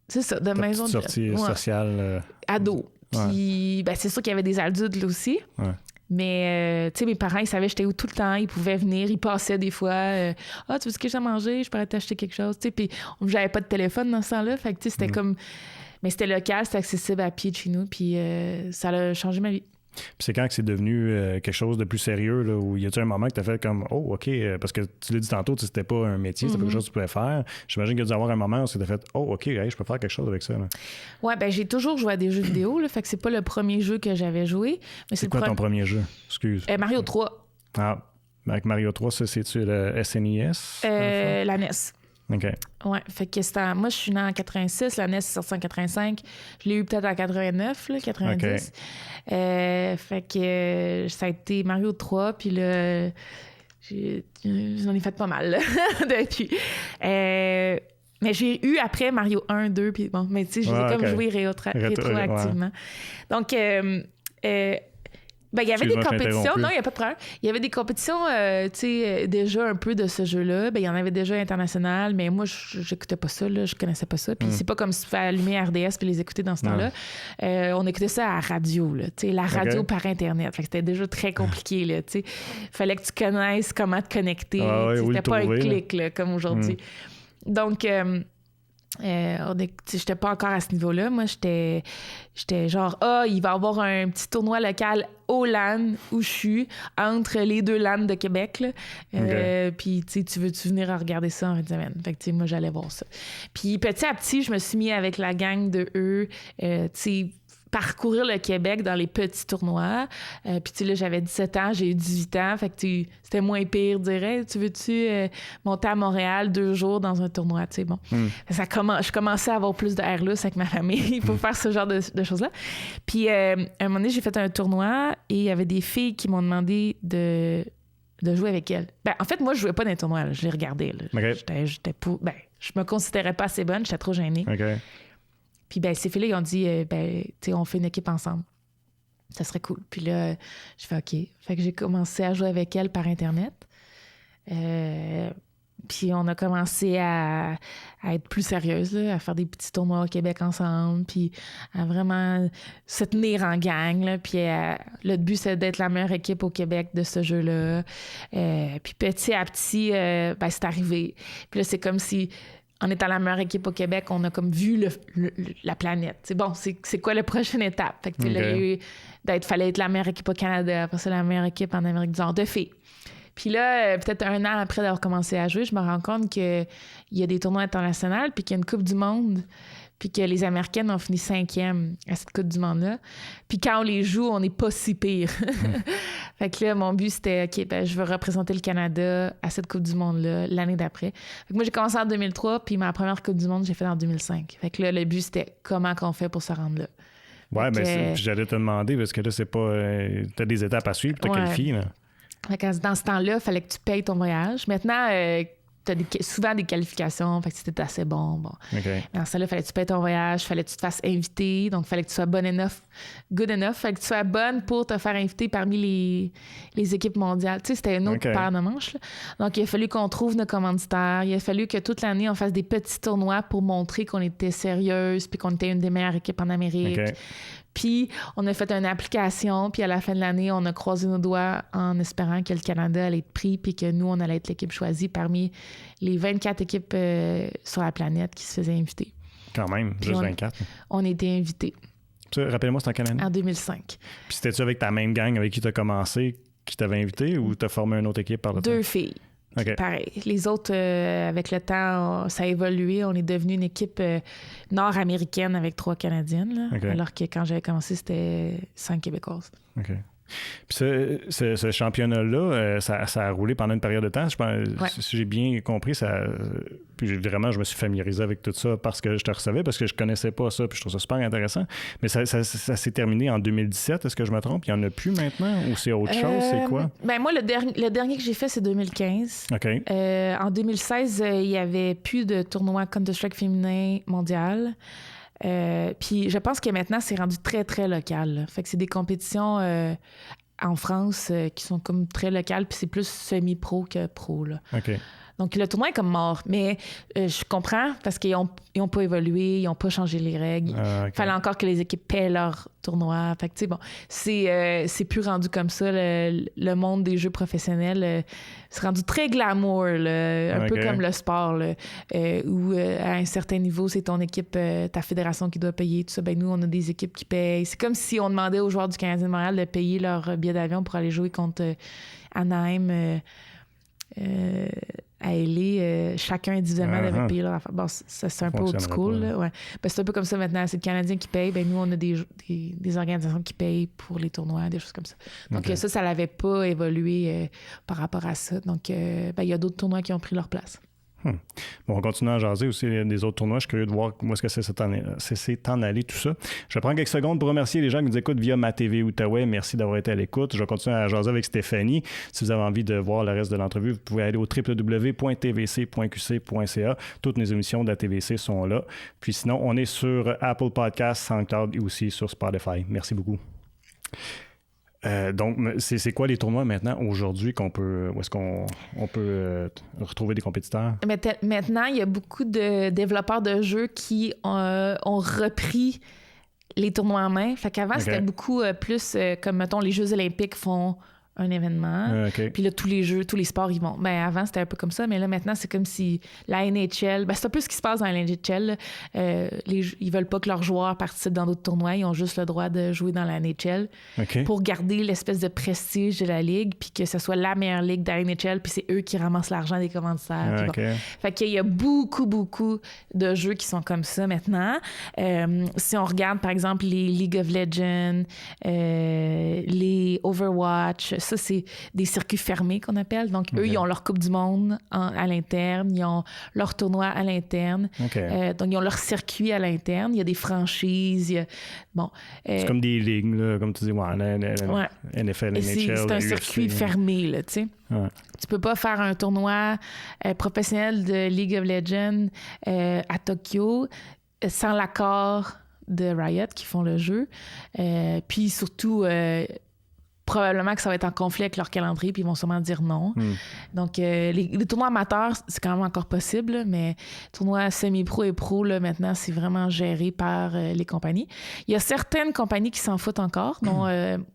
C'est ça, de maison de sortie sociale. Ado. Puis, c'est sûr qu'il y avait des adultes là aussi. Ouais. Mais, mes parents, ils savaient j'étais où tout le temps. Ils pouvaient venir, ils passaient des fois. Tu veux ce que j'ai à manger? Je pourrais t'acheter quelque chose. Puis, j'avais pas de téléphone dans ce temps-là. Fait que, c'était comme. Mais c'était local, c'était accessible à pied de chez nous. Puis, ça a changé ma vie. Puis c'est quand que c'est devenu quelque chose de plus sérieux, là, où y a-tu un moment que tu as fait comme oh, OK, parce que tu l'as dit tantôt, c'était pas un métier, c'était pas quelque chose que tu pouvais faire. J'imagine qu'il y a dû avoir un moment où tu as fait oh, OK, je peux faire quelque chose avec ça. Là. Ouais, j'ai toujours joué à des jeux vidéo, là, fait que c'est pas le premier jeu que j'avais joué. Mais c'est quoi ton premier jeu? Excuse. Mario 3. Ah, avec Mario 3, ça, c'est-tu le SNES? La NES. OK. Ouais, fait que moi, je suis née en 86, la NES est sortie en 85. Je l'ai eu peut-être en 89, là, 90. Okay. Fait que ça a été Mario 3, puis là, j'en ai fait pas mal là, depuis. Mais j'ai eu après Mario 1, 2, puis bon, mais tu sais, j'ai comme joué rétroactivement. Donc, il y avait des compétitions. Non, il n'y a pas de problème. Il y avait des compétitions, déjà un peu de ce jeu-là. Il y en avait déjà international, mais moi, j'écoutais pas ça, là. Je connaissais pas ça. Puis c'est pas comme si tu fais allumer RDS puis les écouter dans ce temps-là. On écoutait ça à la radio, là. La radio par Internet. Fait que c'était déjà très compliqué, là. Il fallait que tu connaisses comment te connecter. C'était pas un clic, là, comme aujourd'hui. Donc... j'étais pas encore à ce niveau-là. Moi, j'étais genre, il va y avoir un petit tournoi local au LAN où je suis, entre les 2 LAN de Québec. Puis, tu veux-tu venir regarder ça en fin de semaine? Fait que, moi, j'allais voir ça. Puis, petit à petit, je me suis mis avec la gang de eux, parcourir le Québec dans les petits tournois. Puis, là, j'avais 17 ans, j'ai eu 18 ans. Fait que, c'était moins pire, je dirais. Tu veux-tu monter à Montréal 2 jours dans un tournoi? Tu sais, bon. Je commençais à avoir plus de air lousse avec ma famille pour faire ce genre de choses-là. Puis, à un moment donné, j'ai fait un tournoi et il y avait des filles qui m'ont demandé de jouer avec elles. En fait, moi, je jouais pas dans les tournois. Là. Je les regardais. Là. Okay. Je me considérais pas assez bonne. J'étais trop gênée. Okay. Puis ces filles-là, ils ont dit, on fait une équipe ensemble. Ça serait cool. Puis là, je fais OK. Fait que j'ai commencé à jouer avec elles par Internet. Puis on a commencé à être plus sérieuse, là, à faire des petits tournois au Québec ensemble, puis à vraiment se tenir en gang. Là, puis le but, c'est d'être la meilleure équipe au Québec de ce jeu-là. Puis petit à petit, c'est arrivé. Puis là, c'est comme si... en étant la meilleure équipe au Québec, on a comme vu la planète. C'est bon, c'est quoi la prochaine étape? Fait que là, fallait être la meilleure équipe au Canada, après ça, la meilleure équipe en Amérique du Nord de filles. Puis là, peut-être un an après d'avoir commencé à jouer, je me rends compte qu'il y a des tournois internationaux, puis qu'il y a une Coupe du monde, puis que les Américaines ont fini 5e à cette Coupe du monde-là. Puis quand on les joue, on n'est pas si pire. Fait que là, mon but, c'était, OK, ben, je veux représenter le Canada à cette Coupe du monde-là l'année d'après. Fait que moi, j'ai commencé en 2003, puis ma première Coupe du monde, j'ai fait en 2005. Fait que là, le but, c'était comment qu'on fait pour se rendre là. Ouais, mais j'allais te demander, parce que là, c'est pas... t'as des étapes à suivre, puis t'as qualifié, là. Fait que dans ce temps-là, il fallait que tu payes ton voyage. Maintenant, tu as souvent des qualifications, fait que c'était assez bon. Okay. Mais en ce temps-là, il fallait que tu payes ton voyage, il fallait que tu te fasses inviter, donc il fallait que tu sois good enough, il fallait que tu sois bonne pour te faire inviter parmi les équipes mondiales. Tu sais, c'était une autre paire de manches, là. Donc, il a fallu qu'on trouve nos commanditaires, il a fallu que toute l'année, on fasse des petits tournois pour montrer qu'on était sérieuse puis qu'on était une des meilleures équipes en Amérique. Okay. Puis, on a fait une application, puis à la fin de l'année, on a croisé nos doigts en espérant que le Canada allait être pris, puis que nous, on allait être l'équipe choisie parmi les 24 équipes sur la planète qui se faisaient inviter. Quand même, puis juste 24. On a été invités. Rappelle-moi, c'était en quelle année? En 2005. Puis c'était-tu avec ta même gang avec qui tu as commencé, qui t'avait invité, ou tu as formé une autre équipe par le temps? 2 filles. Okay. Pareil. Les autres, avec le temps, ça a évolué. On est devenu une équipe nord-américaine avec 3 Canadiennes. Là, alors que quand j'avais commencé, c'était 5 Québécoises. OK. Puis ce championnat-là, ça a roulé pendant une période de temps. Je pense, si j'ai bien compris, puis vraiment, je me suis familiarisé avec tout ça parce que je te recevais, parce que je connaissais pas ça, puis je trouve ça super intéressant. Mais ça s'est terminé en 2017, est-ce que je me trompe? Il n'y en a plus maintenant ou c'est autre chose? C'est quoi? Ben moi, le dernier que j'ai fait, c'est 2015. OK. En 2016, il n'y avait plus de tournoi Counter-Strike féminin mondial. Puis je pense que maintenant, c'est rendu très, très local. Là. Fait que c'est des compétitions en France qui sont comme très locales, puis c'est plus semi-pro que pro. Là. OK. Donc, le tournoi est comme mort. Mais je comprends parce qu'ils n'ont pas évolué, ils n'ont pas changé les règles. Il fallait encore que les équipes paient leur tournoi. Fait que, tu sais, bon, c'est plus rendu comme ça. Le monde des jeux professionnels, c'est rendu très glamour, là, un peu comme le sport, là, où à un certain niveau, c'est ton équipe, ta fédération qui doit payer. Tout ça. Ben, nous, on a des équipes qui payent. C'est comme si on demandait aux joueurs du Canadien de Montréal de payer leur billet d'avion pour aller jouer contre Anaheim. À LA, chacun individuellement devait payer leur affaire. Bon, c'est un peu old school. Là, ouais. Ben, c'est un peu comme ça maintenant. C'est le Canadien qui paye. Ben, nous, on a des organisations qui payent pour les tournois, des choses comme ça. Donc, ça n'avait pas évolué par rapport à ça. Donc, il y a d'autres tournois qui ont pris leur place. Bon, on continue à jaser aussi des autres tournois. Je suis curieux de voir où est-ce que c'est en allé tout ça. Je vais prendre quelques secondes pour remercier les gens qui nous écoutent via ma TV Outaouais. Merci d'avoir été à l'écoute. Je vais continuer à jaser avec Stéphanie. Si vous avez envie de voir le reste de l'entrevue, vous pouvez aller au www.tvc.qc.ca. Toutes nos émissions de la TVC sont là. Puis sinon, on est sur Apple Podcasts, SoundCloud et aussi sur Spotify. Merci beaucoup. Donc, c'est quoi les tournois maintenant, aujourd'hui, où est-ce qu'on peut retrouver des compétiteurs? Maintenant, il y a beaucoup de développeurs de jeux qui ont repris les tournois en main. Fait qu'avant, c'était beaucoup plus comme, mettons, les Jeux olympiques font un événement. Puis là, tous les sports, ils vont. Ben avant, c'était un peu comme ça, mais là, maintenant, c'est comme si la NHL... Ben, c'est un peu ce qui se passe dans la NHL. Ils veulent pas que leurs joueurs participent dans d'autres tournois. Ils ont juste le droit de jouer dans la NHL pour garder l'espèce de prestige de la Ligue, puis que ce soit la meilleure Ligue de la NHL, puis c'est eux qui ramassent l'argent des commanditaires. Fait qu'il y a beaucoup, beaucoup de jeux qui sont comme ça maintenant. Si on regarde, par exemple, les League of Legends, les Overwatch... Ça, c'est des circuits fermés qu'on appelle. Donc, eux, ils ont leur Coupe du monde à l'interne. Ils ont leur tournoi à l'interne. Donc, ils ont leur circuit à l'interne. Il y a des franchises. C'est comme des ligues, là, comme tu dis, NFL, NHL. C'est un circuit fermé, là, tu sais. Tu peux pas faire un tournoi professionnel de League of Legends à Tokyo sans l'accord de Riot qui font le jeu. Puis surtout... probablement que ça va être en conflit avec leur calendrier, puis ils vont sûrement dire non. Donc, les tournois amateurs, c'est quand même encore possible, mais les tournois semi-pro et pro, là, maintenant, c'est vraiment géré par les compagnies. Il y a certaines compagnies qui s'en foutent encore, dont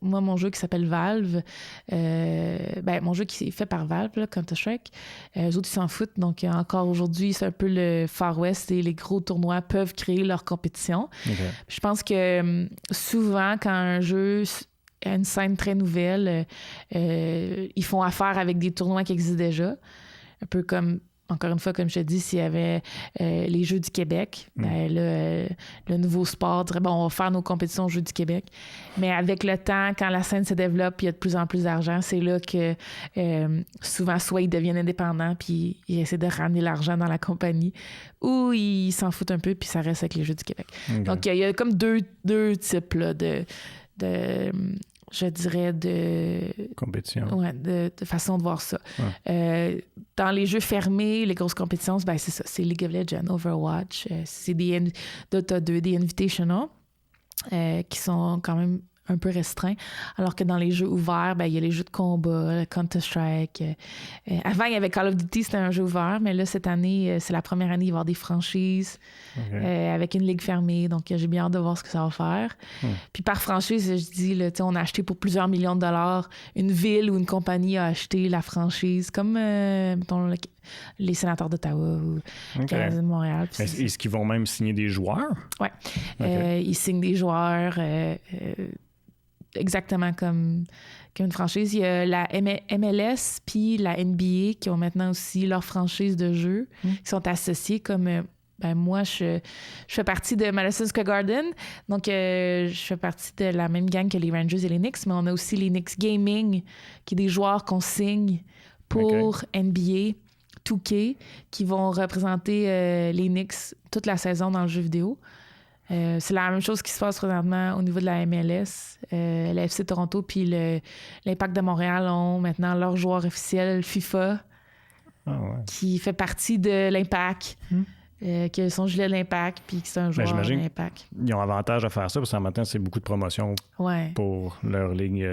moi, mon jeu qui s'appelle Valve, mon jeu qui est fait par Valve, là, Counter-Strike, eux autres, ils s'en foutent. Donc, encore aujourd'hui, c'est un peu le Far West et les gros tournois peuvent créer leur compétition. Okay. Je pense que souvent, quand un jeu a une scène très nouvelle, ils font affaire avec des tournois qui existent déjà. Un peu comme, encore une fois, comme je te dis, s'il y avait les Jeux du Québec, le nouveau sport dirait, on va faire nos compétitions aux Jeux du Québec. Mais avec le temps, quand la scène se développe, il y a de plus en plus d'argent, c'est là que souvent, soit ils deviennent indépendants puis ils essaient de ramener l'argent dans la compagnie, ou ils s'en foutent un peu puis ça reste avec les Jeux du Québec. Okay. Donc, il y a comme deux types là, je dirais, de compétition. Ouais, de façon de voir ça. Ouais. Dans les jeux fermés, les grosses compétitions, c'est ça. C'est League of Legends, Overwatch, c'est des Dota 2, des Invitational, qui sont quand même un peu restreints. Alors que dans les jeux ouverts, il y a les jeux de combat, Counter-Strike. Avant, il y avait Call of Duty, c'était un jeu ouvert, mais là, cette année, c'est la première année, il va y avoir des franchises avec une ligue fermée. Donc, j'ai bien hâte de voir ce que ça va faire. Puis par franchise, je dis, là, on a acheté pour plusieurs millions de dollars. Une ville ou une compagnie a acheté la franchise, comme, mettons, les sénateurs d'Ottawa ou le Canadien de Montréal. Est-ce qu'ils vont même signer des joueurs? Oui. Ils signent des joueurs... exactement comme une franchise. Il y a la MLS puis la NBA qui ont maintenant aussi leur franchise de jeux qui sont associés comme... moi, je fais partie de Madison Square Garden. Donc, je fais partie de la même gang que les Rangers et les Knicks, mais on a aussi les Knicks Gaming, qui est des joueurs qu'on signe pour NBA 2K, qui vont représenter les Knicks toute la saison dans le jeu vidéo. C'est la même chose qui se passe présentement au niveau de la MLS. La FC Toronto puis l'Impact de Montréal ont maintenant leur joueur officiel FIFA qui fait partie de l'Impact, qui a son gilet de l'Impact puis qui c'est un joueur de l'Impact. Ils ont avantage à faire ça parce qu'en maintenant, c'est beaucoup de promotion pour leur ligue.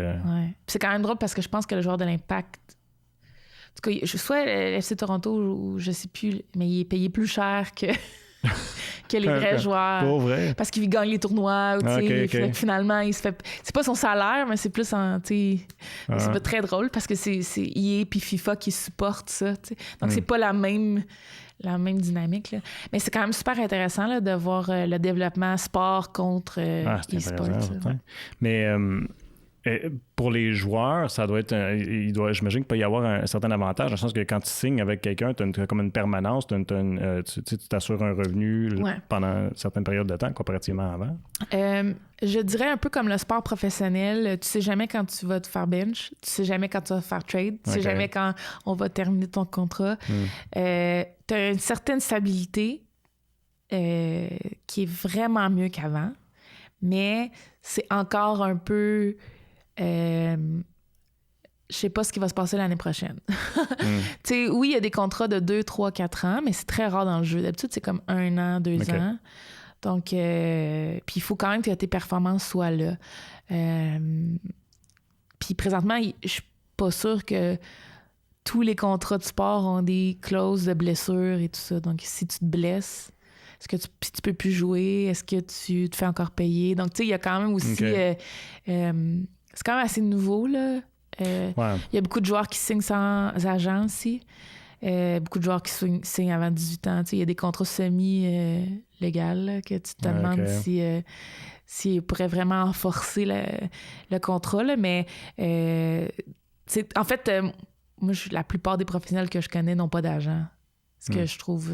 C'est quand même drôle parce que je pense que le joueur de l'Impact... En tout cas, soit l'FC Toronto ou je sais plus, mais il est payé plus cher que... que les vrais joueurs. Pas vrai. Parce qu'il gagne les tournois. Finalement, il se fait... C'est pas son salaire, mais c'est plus en... C'est pas très drôle parce que c'est EA puis FIFA qui supportent ça. Donc, c'est pas la même dynamique. Là. Mais c'est quand même super intéressant là, de voir le développement sport contre e-sport. Mais... pour les joueurs, ça doit être... j'imagine qu'il peut y avoir un certain avantage, dans le sens que quand tu signes avec quelqu'un, tu as comme une permanence, tu t'assures un revenu pendant certaines périodes de temps, comparativement avant. Je dirais un peu comme le sport professionnel. Tu sais jamais quand tu vas te faire bench, tu sais jamais quand tu vas faire trade, tu sais jamais quand on va terminer ton contrat. Tu as une certaine stabilité qui est vraiment mieux qu'avant, mais c'est encore un peu... je sais pas ce qui va se passer l'année prochaine. Oui, il y a des contrats de 2, 3, 4 ans, mais c'est très rare dans le jeu. D'habitude, c'est comme 1 an, 2 ans. Donc, puis il faut quand même que tes performances soient là. Puis présentement, je suis pas sûre que tous les contrats de sport ont des clauses de blessure et tout ça. Donc, si tu te blesses, est-ce que tu peux plus jouer? Est-ce que tu te fais encore payer? Donc, tu sais, il y a quand même aussi... c'est quand même assez nouveau, là. Il y a beaucoup de joueurs qui signent sans agent aussi. Beaucoup de joueurs qui signent avant 18 ans. Il y a des contrats semi-légaux que tu te demandes s'ils pourraient vraiment forcer le contrat. Là. Mais en fait, moi, la plupart des professionnels que je connais n'ont pas d'agent. Ce que je trouve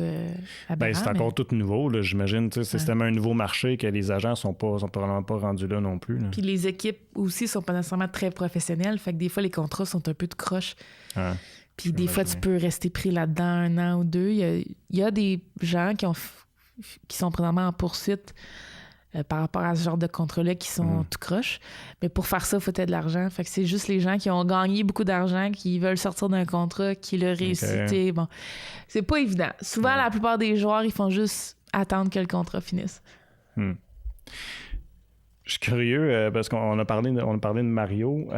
aberrant. C'est encore tout nouveau, là, j'imagine. C'est tellement un nouveau marché que les agents sont probablement pas rendus là non plus. Là. Puis les équipes aussi sont pas nécessairement très professionnelles. Fait que des fois, les contrats sont un peu de croche. Puis des fois, tu peux rester pris là-dedans 1 an ou 2. Il y a des gens qui sont présentement en poursuite par rapport à ce genre de contrats-là qui sont tout croche. Mais pour faire ça, il faut avoir de l'argent. Fait que c'est juste les gens qui ont gagné beaucoup d'argent, qui veulent sortir d'un contrat, qui le réussissent. Bon, c'est pas évident. Souvent, la plupart des joueurs, ils font juste attendre que le contrat finisse. Je suis curieux parce qu'on a parlé de Mario.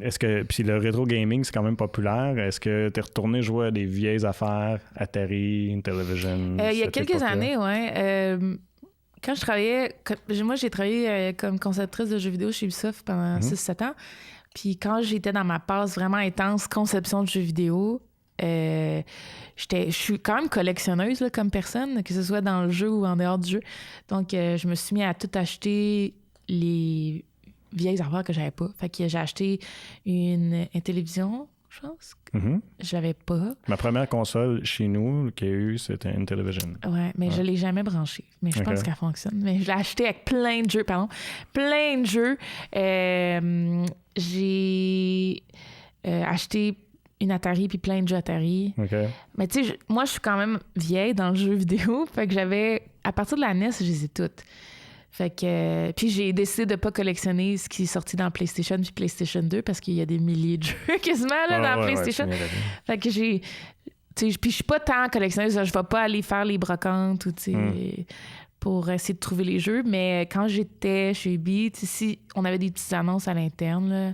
Est-ce que puis le rétro gaming c'est quand même populaire. Est-ce que tu es retourné jouer à des vieilles affaires, Atari, Intellivision? Il y a quelques années, ouais. Quand je travaillais, moi j'ai travaillé comme conceptrice de jeux vidéo chez Ubisoft pendant 6-7 ans. Puis quand j'étais dans ma passe vraiment intense conception de jeux vidéo, je suis quand même collectionneuse là, comme personne, que ce soit dans le jeu ou en dehors du jeu. Donc je me suis mis à tout acheter les vieilles affaires que j'avais pas. Fait que j'ai acheté une télévision, je pense. Je l'avais pas. Ma première console chez nous qu'il y a eu, c'était une télévision. Ouais, mais je l'ai jamais branchée. Mais je pense qu'elle fonctionne. Mais je l'ai acheté avec plein de jeux, Plein de jeux. J'ai acheté une Atari puis plein de jeux Atari. Mais tu sais, moi, je suis quand même vieille dans le jeu vidéo. Fait que à partir de la NES, je les ai toutes. Fait que puis j'ai décidé de pas collectionner ce qui est sorti dans PlayStation puis PlayStation 2 parce qu'il y a des milliers de jeux quasiment là, dans PlayStation. Fait que puis je suis pas tant collectionneuse, je vais pas aller faire les brocantes ou pour essayer de trouver les jeux, mais quand j'étais chez Ubi, si on avait des petites annonces à l'interne là,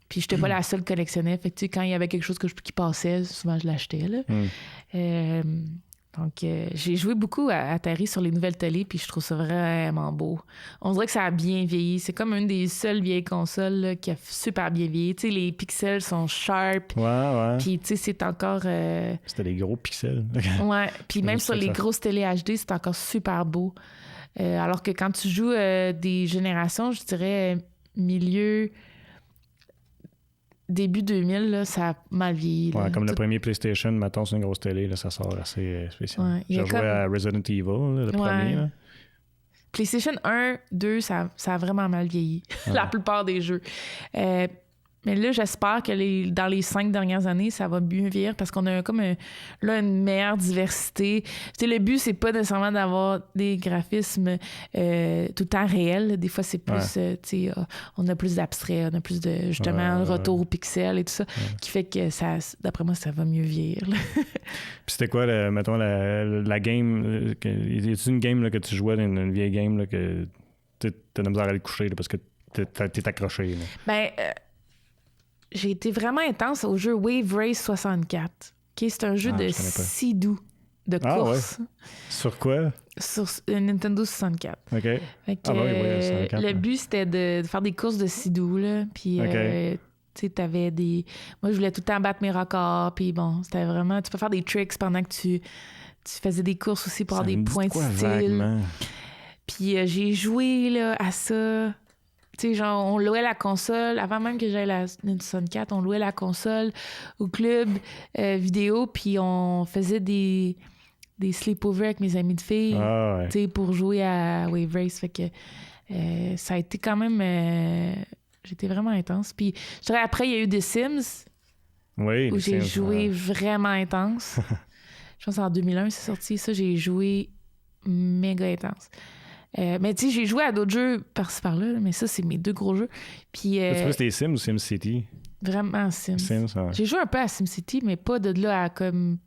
puis j'étais pas la seule collectionnée, fait que quand il y avait quelque chose qui passait, souvent je l'achetais là. Donc, j'ai joué beaucoup à Atari sur les nouvelles télé, puis je trouve ça vraiment beau. On dirait que ça a bien vieilli. C'est comme une des seules vieilles consoles là, qui a super bien vieilli. Tu sais, les pixels sont sharp. Ouais. Puis, tu sais, c'est encore... C'était des gros pixels. Ouais, puis même sur les grosses télé HD, c'est encore super beau. Alors que quand tu joues des générations, je dirais milieu... Début 2000, là, ça a mal vieilli. Ouais, comme le premier PlayStation, mettons, c'est une grosse télé, là, ça sort assez spécial. Ouais, j'ai joué à Resident Evil, là, le premier. Là. PlayStation 1, 2, ça a vraiment mal vieilli. La plupart des jeux. Mais là, j'espère que dans les 5 dernières années, ça va mieux vieillir parce qu'on a comme une meilleure diversité. Tu sais, le but, c'est pas nécessairement d'avoir des graphismes tout le temps réels. Des fois, c'est plus, tu sais, on a plus d'abstrait, on a plus de, justement, retour au pixel et tout ça, qui fait que ça, d'après moi, ça va mieux vieillir. Puis c'était quoi, mettons, la game? Y a-t-il une game là, que tu jouais, une vieille game, là, que t'as de la misère à aller coucher là, parce que t'es accroché? Là. Ben... j'ai été vraiment intense au jeu Wave Race 64. Okay? C'est un jeu de Sea-Doo, de course. Ouais. Sur quoi? Sur Nintendo 64. OK. Fait que, 64, le but, c'était de faire des courses de Sea-Doo, là. Puis, tu sais, t'avais des... Moi, je voulais tout le temps battre mes records. Puis bon, c'était vraiment... Tu peux faire des tricks pendant que tu faisais des courses aussi pour avoir des points de style. Vaguement? Puis j'ai joué là, à ça... Tu sais, genre, on louait la console, avant même que j'aille la Nintendo 64, on louait la console au club vidéo, puis on faisait des sleepovers avec mes amis de filles, tu sais, pour jouer à Wave Race. Fait que ça a été quand même... j'étais vraiment intense. Puis, je dirais, après, il y a eu des Sims, où j'ai joué vraiment intense. Je pense en 2001, c'est sorti. Ça, j'ai joué méga intense. Mais tu sais, j'ai joué à d'autres jeux par-ci par-là, mais ça, c'est mes 2 gros jeux. Puis, c'était Sims ou SimCity? Vraiment Sims. Ouais. J'ai joué un peu à SimCity, mais pas de là à comme...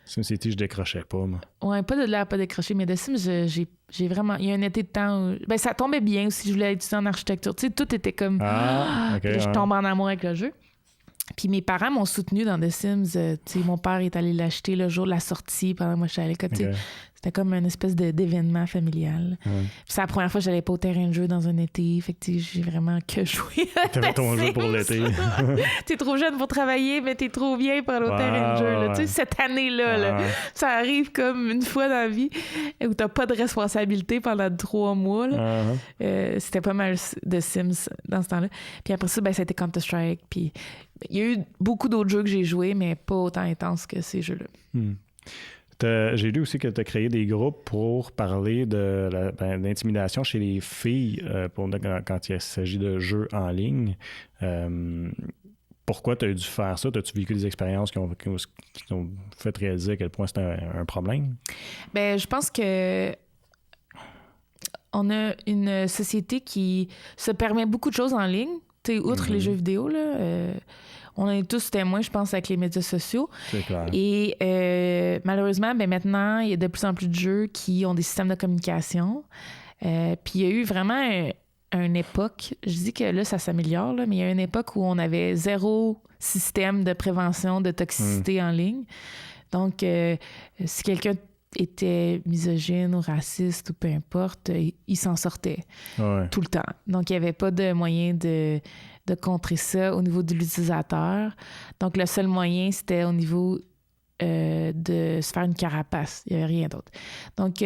SimCity, je décrochais pas, moi. Ouais, pas de là à pas décrocher, mais de Sims, j'ai vraiment... Il y a un été de temps où... Ben, ça tombait bien aussi, je voulais étudier en architecture. Tu sais, tout était comme... je tombe en amour avec le jeu. Puis mes parents m'ont soutenu dans The Sims. Tu sais, mon père est allé l'acheter le jour de la sortie pendant que moi je suis à l'école. C'était comme une espèce d'événement familial. Puis c'est la première fois que j'allais pas au terrain de jeu dans un été. Fait que j'ai vraiment que joué à T'avais ton jeu pour l'été. T'es trop jeune pour travailler, mais t'es trop bien pour aller au terrain de jeu. Là. Tu sais, cette année-là, là, ça arrive comme une fois dans la vie où t'as pas de responsabilité pendant 3 mois. Là. C'était pas mal de Sims dans ce temps-là. Puis après ça, ben, ça a été Counter-Strike. Puis il y a eu beaucoup d'autres jeux que j'ai joués, mais pas autant intenses que ces jeux-là. J'ai lu aussi que tu as créé des groupes pour parler d'intimidation chez les filles quand il s'agit de jeux en ligne. Pourquoi tu as dû faire ça? As-tu vécu des expériences qui t'ont fait réaliser à quel point c'est un problème? Bien, je pense que on a une société qui se permet beaucoup de choses en ligne. T'sais, outre les jeux vidéo, là, on est tous témoins, je pense, avec les médias sociaux. C'est clair. Et malheureusement, ben, maintenant, il y a de plus en plus de jeux qui ont des systèmes de communication. Puis il y a eu vraiment une époque, je dis que là, ça s'améliore, là, mais il y a une époque où on avait 0 système de prévention de toxicité en ligne. Donc, si quelqu'un était misogyne ou raciste ou peu importe, il s'en sortait tout le temps. Donc, il n'y avait pas de moyen de contrer ça au niveau de l'utilisateur. Donc, le seul moyen, c'était au niveau de se faire une carapace. Il n'y avait rien d'autre. Donc,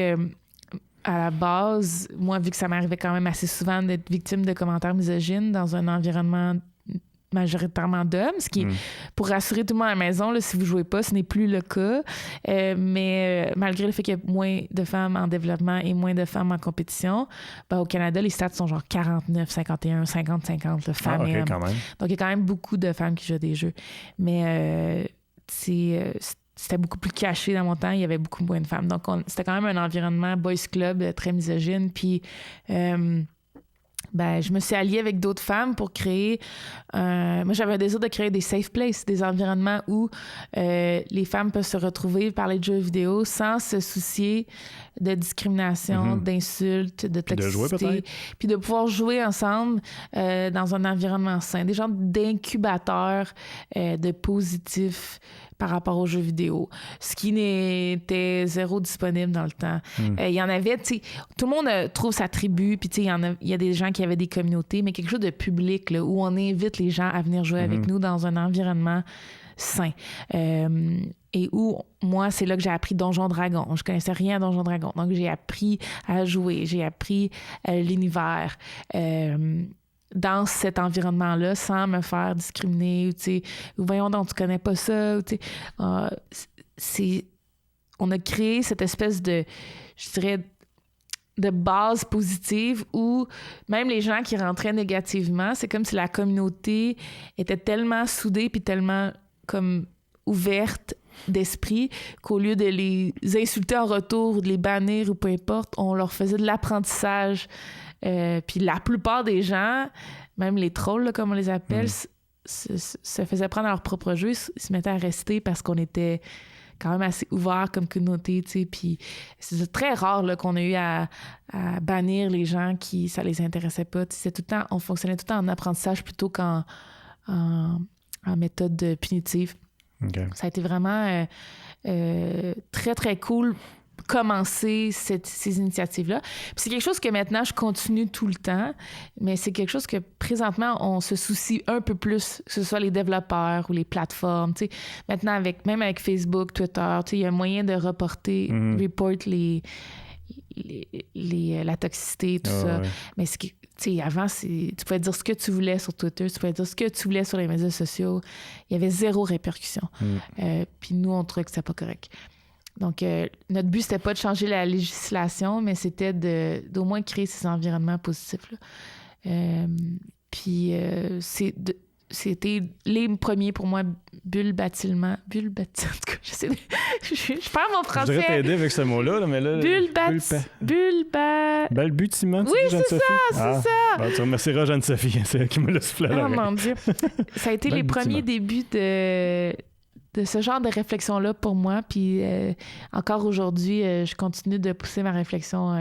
à la base, moi, vu que ça m'arrivait quand même assez souvent d'être victime de commentaires misogynes dans un environnement majoritairement d'hommes, ce qui, pour rassurer tout le monde à la maison, là, si vous ne jouez pas, ce n'est plus le cas. Mais malgré le fait qu'il y a moins de femmes en développement et moins de femmes en compétition, au Canada, les stats sont genre 49, 51, 50, 50, là, femmes et hommes. Quand même. Donc, il y a quand même beaucoup de femmes qui jouent des jeux. Mais c'était beaucoup plus caché dans mon temps. Il y avait beaucoup moins de femmes. Donc, c'était quand même un environnement boys club très misogyne. Puis, je me suis alliée avec d'autres femmes pour créer... moi, j'avais un désir de créer des safe places, des environnements où les femmes peuvent se retrouver, parler de jeux vidéo sans se soucier de discrimination, d'insultes, de toxicité. De jouer peut-être. Puis de pouvoir jouer ensemble dans un environnement sain. Des genres d'incubateurs de positifs par rapport aux jeux vidéo, ce qui n'était 0 disponible dans le temps. Il y en avait, tu sais, tout le monde trouve sa tribu, puis tu sais, il y a des gens qui avaient des communautés, mais quelque chose de public, là, où on invite les gens à venir jouer avec nous dans un environnement sain. Et où, moi, c'est là que j'ai appris Donjons Dragons. Je connaissais rien à Donjons Dragons. Donc, j'ai appris à jouer, j'ai appris l'univers. Dans cet environnement-là, sans me faire discriminer, ou tu sais, voyons donc, tu connais pas ça, tu sais, on a créé cette espèce de, je dirais, de base positive où même les gens qui rentraient négativement, c'est comme si la communauté était tellement soudée puis tellement comme ouverte d'esprit qu'au lieu de les insulter en retour ou de les bannir ou peu importe, on leur faisait de l'apprentissage. Puis la plupart des gens, même les trolls, là, comme on les appelle, se faisaient prendre à leur propre jeu, se mettaient à rester parce qu'on était quand même assez ouvert comme communauté, tu sais. Puis c'est très rare là, qu'on a eu à bannir les gens qui ça les intéressait pas. Tu sais, tout le temps, on fonctionnait tout le temps en apprentissage plutôt qu'en méthode punitive. Okay. Ça a été vraiment très, très cool commencer ces initiatives-là. Puis c'est quelque chose que maintenant, je continue tout le temps, mais c'est quelque chose que présentement, on se soucie un peu plus, que ce soit les développeurs ou les plateformes. Tu sais, maintenant, même avec Facebook, Twitter, tu sais, il y a un moyen de reporter, report la toxicité, tout ça. Ouais. Mais ce qui, tu sais, avant, tu pouvais dire ce que tu voulais sur Twitter, tu pouvais dire ce que tu voulais sur les médias sociaux. Il y avait 0 répercussion. Puis nous, on trouvait que c'était pas correct. Donc, notre but, c'était pas de changer la législation, mais c'était d'au moins créer ces environnements positifs-là. Puis, c'était les premiers pour moi, Bulle Bâtiment. En tout cas, je perds mon français. Je voudrais t'aider avec ce mot-là, mais là... Balbutiement, oui, c'est ça, c'est ça. Ben, tu remercieras Jeanne-Sophie, c'est elle qui me l'a soufflé à l'oreille. Oh mon Dieu. Ça a été les premiers débuts de ce genre de réflexion-là pour moi. Puis encore aujourd'hui, je continue de pousser ma réflexion,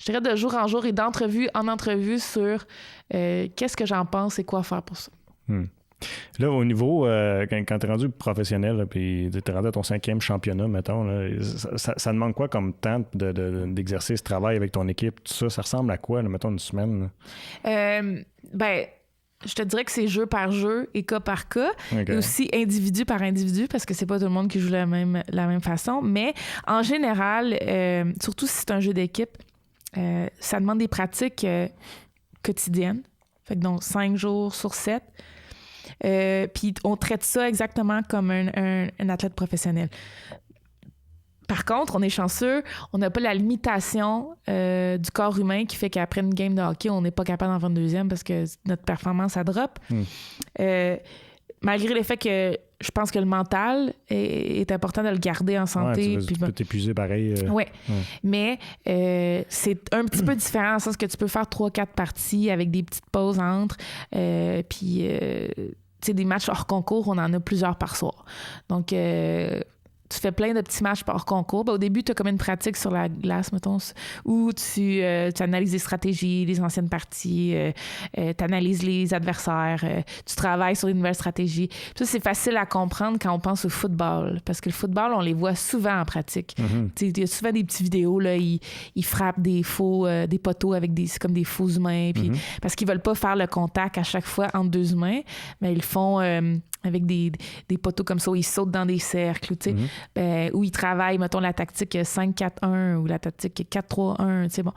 je dirais de jour en jour et d'entrevue en entrevue sur qu'est-ce que j'en pense et quoi faire pour ça. Là, au niveau, quand tu es rendu professionnel, puis tu es rendu à ton 5e championnat, mettons, là, ça demande quoi comme temps d'exercice, travail avec ton équipe, tout ça? Ça ressemble à quoi, là, mettons, une semaine? Je te dirais que c'est jeu par jeu et cas par cas, okay. Et aussi individu par individu, parce que c'est pas tout le monde qui joue la même façon. Mais en général, surtout si c'est un jeu d'équipe, ça demande des pratiques quotidiennes. Fait que donc 5 jours sur 7. Puis on traite ça exactement comme un athlète professionnel. Par contre, on est chanceux, on n'a pas la limitation du corps humain qui fait qu'après une game de hockey, on n'est pas capable d'en faire une deuxième parce que notre performance, ça drop. Malgré le fait que je pense que le mental est important de le garder en santé. Ouais, tu peux t'épuiser pareil. Oui, mais c'est un petit peu différent en sens que tu peux faire 3-4 parties avec des petites pauses entre. Puis, tu sais, des matchs hors concours, on en a plusieurs par soir. Donc... tu fais plein de petits matchs hors concours. Au début, tu as comme une pratique sur la glace, mettons, où tu analyses les stratégies, les anciennes parties, tu analyses les adversaires, tu travailles sur une nouvelle stratégie. Puis ça, c'est facile à comprendre quand on pense au football, parce que le football, on les voit souvent en pratique. Il y a souvent des petites vidéos, là, ils frappent des poteaux avec c'est comme des faux humains, puis parce qu'ils veulent pas faire le contact à chaque fois entre deux humains, mais ils le font avec des poteaux comme ça, où ils sautent dans des cercles, où ils travaillent, mettons, la tactique 5-4-1 ou la tactique 4-3-1, bon.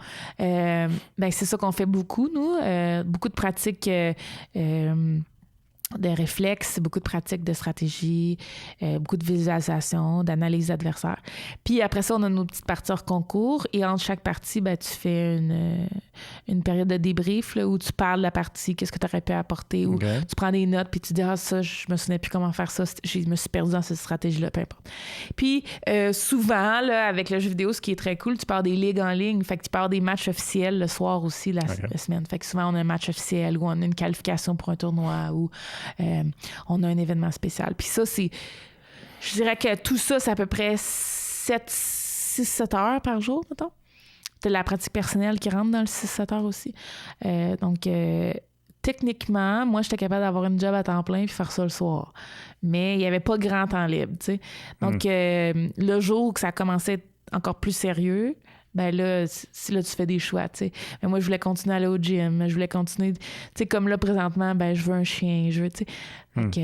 C'est ça qu'on fait beaucoup, nous. Beaucoup de pratiques de réflexes, beaucoup de pratiques de stratégie, beaucoup de visualisation, d'analyse adversaire. Puis après ça, on a nos petites parties hors concours et entre chaque partie, tu fais une période de débrief là, où tu parles de la partie, qu'est-ce que tu aurais pu apporter, ou tu prends des notes puis tu dis « Ah, ça, je me souvenais plus comment faire ça, je me suis perdu dans cette stratégie-là, peu importe. » Puis souvent, là, avec le jeu vidéo, ce qui est très cool, tu pars des ligues en ligne, fait que tu pars des matchs officiels le soir aussi la semaine. Fait que souvent, on a un match officiel ou on a une qualification pour un tournoi ou on a un événement spécial. Puis ça, je dirais que tout ça, c'est à peu près 6-7 heures par jour, mettons. T'as la pratique personnelle qui rentre dans le 6-7 heures aussi. Donc, techniquement, moi, j'étais capable d'avoir une job à temps plein puis faire ça le soir. Mais il n'y avait pas grand temps libre, tu sais. Donc, le jour où ça a commencé à être encore plus sérieux, là, tu fais des choix, tu sais. Mais moi, je voulais continuer à aller au gym, je voulais continuer, tu sais, comme là, présentement, je veux un chien, tu sais. Donc,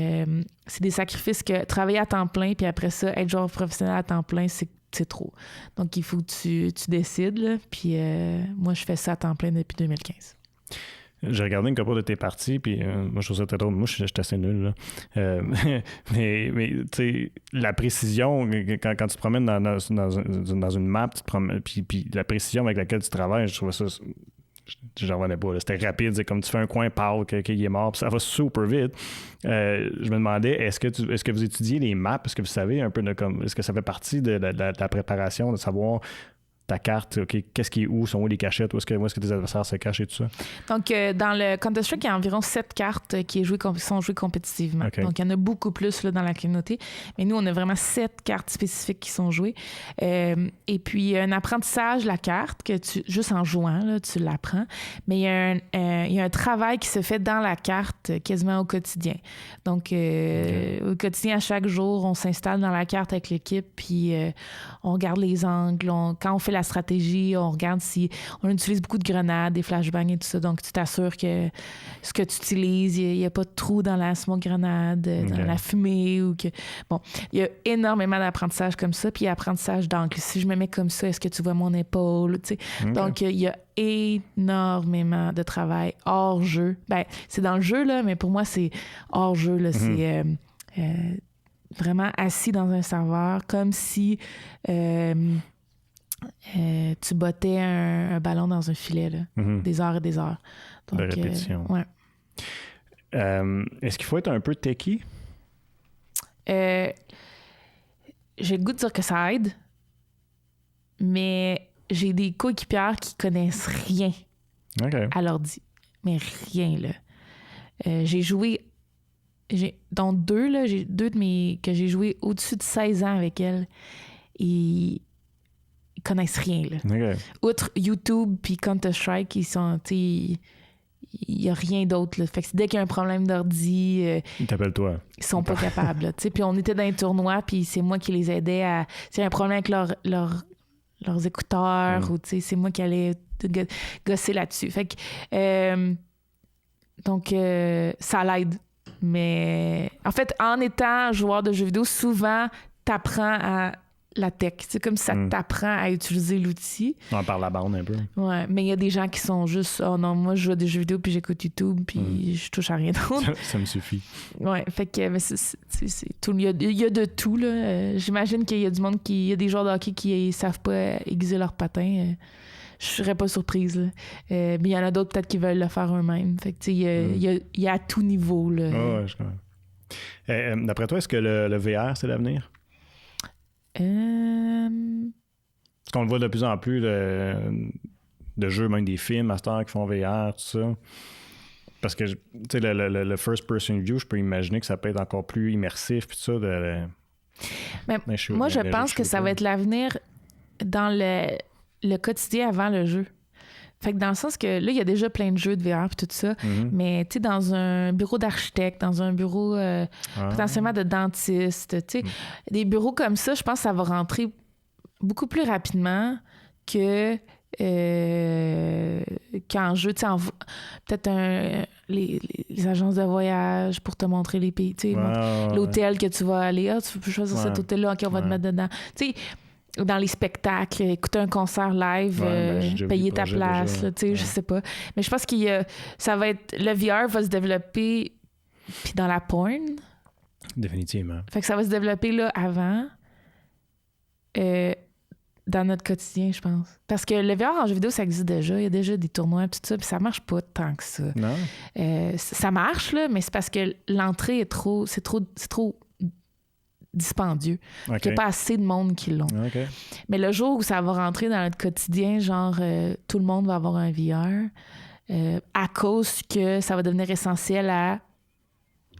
c'est des sacrifices que travailler à temps plein, puis après ça, être joueur professionnel à temps plein, c'est trop. Donc, il faut que tu décides, là. Puis moi, je fais ça à temps plein depuis 2015. J'ai regardé une couple de tes parties, puis moi, je trouve ça très drôle. Moi, je suis assez nul, là. Mais tu sais, la précision, quand tu te promènes dans une map, tu te promènes, puis la précision avec laquelle tu travailles, je trouvais ça... J'en revenais pas. Là. C'était rapide. C'est comme tu fais un coin, paf, qu'il est mort, puis ça va super vite. Je me demandais, est-ce que vous étudiez les maps? Est-ce que vous savez un peu est-ce que ça fait partie de la préparation, de savoir... ta carte, OK, qu'est-ce qui est où, sont où les cachettes, où est-ce que tes adversaires se cachent et tout ça? Donc, dans le Counter-Strike, il y a environ 7 cartes qui sont jouées compétitivement. Okay. Donc, il y en a beaucoup plus là, dans la communauté. Mais nous, on a vraiment 7 cartes spécifiques qui sont jouées. Et puis, un apprentissage, la carte, que juste en jouant, là, tu l'apprends. Mais il y a un travail qui se fait dans la carte quasiment au quotidien. Donc, au quotidien, à chaque jour, on s'installe dans la carte avec l'équipe, puis on regarde les angles. Quand on fait la stratégie, on regarde si on utilise beaucoup de grenades, des flashbangs et tout ça, donc tu t'assures que ce que tu utilises, il n'y a pas de trou dans la smoke grenade, dans la fumée ou que... Bon, il y a énormément d'apprentissage comme ça, puis apprentissage d'angle. Si je me mets comme ça, est-ce que tu vois mon épaule, tu sais? Donc, il y a énormément de travail hors jeu. C'est dans le jeu, là, mais pour moi, c'est hors jeu, là. C'est vraiment assis dans un serveur, comme si... tu bottais un ballon dans un filet, là, des heures et des heures. Donc, de répétition. Ouais. Est-ce qu'il faut être un peu techie? J'ai le goût de dire que ça aide, mais j'ai des coéquipières qui connaissent rien à l'ordi. Mais rien, là. J'ai joué... dont deux, là, j'ai deux de mes... que j'ai joué au-dessus de 16 ans avec elles. Et... ils connaissent rien, là. Outre YouTube puis Counter-Strike, ils sont, il y a rien d'autre, là. Fait que dès qu'il y a un problème d'ordi... ils t'appellent toi. Ils sont pas capables, là. Puis on était dans un tournoi, puis c'est moi qui les aidais à... S'il y a un problème avec leurs écouteurs, ou c'est moi qui allais gosser là-dessus. Fait que... donc, ça l'aide. Mais... En fait, en étant joueur de jeux vidéo, souvent, t'apprends à... la tech. C'est comme si ça t'apprend à utiliser l'outil. Par la bande un peu. Ouais, mais il y a des gens qui sont juste « Oh non, moi, je joue à des jeux vidéo puis j'écoute YouTube puis je touche à rien d'autre. » Ça me suffit. Ouais, fait que c'est tout. Il y a de tout, là. J'imagine qu'il y a du monde il y a des joueurs de hockey qui savent pas aiguiser leurs patins. Je serais pas surprise, là. Mais il y en a d'autres peut-être qui veulent le faire eux-mêmes. Fait que, il y a à tout niveau, là. Ouais, je comprends. D'après toi, est-ce que le VR, c'est l'avenir? Parce qu'on le voit de plus en plus de jeux, même des films, masters qui font VR, tout ça. Parce que, tu sais, le first person view, je peux imaginer que ça peut être encore plus immersif, puis tout ça. Mais moi, je pense que ça va être l'avenir dans le quotidien avant le jeu. Fait que dans le sens que là, il y a déjà plein de jeux de VR et tout ça, mais tu sais, dans un bureau d'architecte, dans un bureau potentiellement de dentiste, tu sais, des bureaux comme ça, je pense que ça va rentrer beaucoup plus rapidement que qu'en jeu, tu sais, peut-être les agences de voyage pour te montrer les pays, tu sais, l'hôtel que tu vas aller, tu peux choisir cet hôtel-là, OK, on va te mettre dedans. Tu sais, dans les spectacles, écouter un concert live, payer ta place, tu sais, je sais pas. Mais je pense ça va être... Le VR va se développer puis dans la porn. Définitivement. Fait que ça va se développer là avant dans notre quotidien, je pense. Parce que le VR en jeu vidéo, ça existe déjà. Il y a déjà des tournois et tout ça, puis ça marche pas tant que ça. Non. Ça marche, là, mais c'est parce que l'entrée est trop... C'est trop dispendieux. Il n'y a pas assez de monde qui l'ont. Okay. Mais le jour où ça va rentrer dans notre quotidien, genre tout le monde va avoir un VR, à cause que ça va devenir essentiel à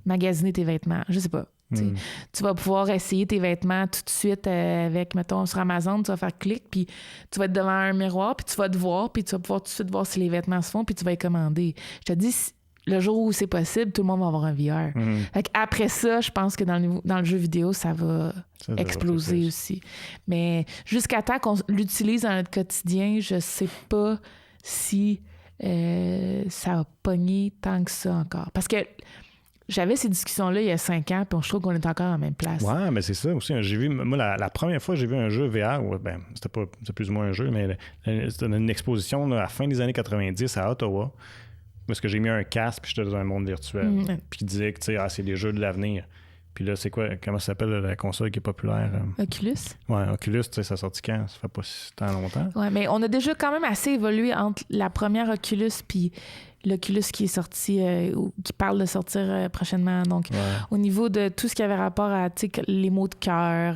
magasiner tes vêtements. Je sais pas. Tu vas pouvoir essayer tes vêtements tout de suite avec, mettons, sur Amazon, tu vas faire clic, puis tu vas être devant un miroir, puis tu vas te voir, puis tu vas pouvoir tout de suite voir si les vêtements se font, puis tu vas les commander. Je te dis, le jour où c'est possible, tout le monde va avoir un VR. Fait après ça, je pense que dans le jeu vidéo, ça va exploser aussi. Mais jusqu'à temps qu'on l'utilise dans notre quotidien, je sais pas si ça a pogné tant que ça encore. Parce que j'avais ces discussions-là il y a 5 ans, puis je trouve qu'on est encore à la même place. Ouais, mais c'est ça aussi. J'ai vu, moi, la première fois que j'ai vu un jeu VR, c'était plus ou moins un jeu, mais c'était une exposition là, à la fin des années 90 à Ottawa. Parce que j'ai mis un casque puis j'étais dans un monde virtuel. Puis il disait que c'est des jeux de l'avenir. Puis là, c'est quoi? Comment ça s'appelle la console qui est populaire? Oculus. Ouais, Oculus, tu sais, ça a sorti quand? Ça fait pas si tant longtemps. Ouais, mais on a déjà quand même assez évolué entre la première Oculus puis l'Oculus qui est sorti, ou qui parle de sortir prochainement. Donc, au niveau de tout ce qui avait rapport à les mots de cœur,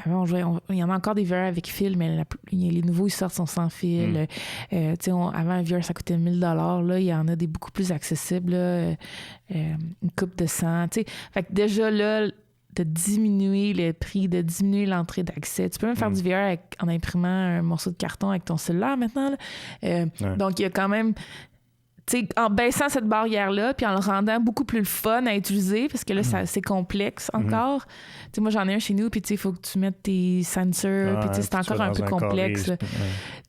avant, il y en a encore des VR avec fil, mais les nouveaux, ils sortent sans fil. Avant, un VR, ça coûtait 1 000 $. Là, il y en a des beaucoup plus accessibles. Là, une coupe de 100. Fait que déjà, là, de diminuer le prix, de diminuer l'entrée d'accès. Tu peux même faire du VR en imprimant un morceau de carton avec ton cellulaire maintenant. Donc, il y a quand même... en baissant cette barrière-là, puis en le rendant beaucoup plus fun à utiliser, parce que là, c'est complexe encore. Moi, j'en ai un chez nous, puis il faut que tu mettes tes sensors, puis c'est encore un peu complexe.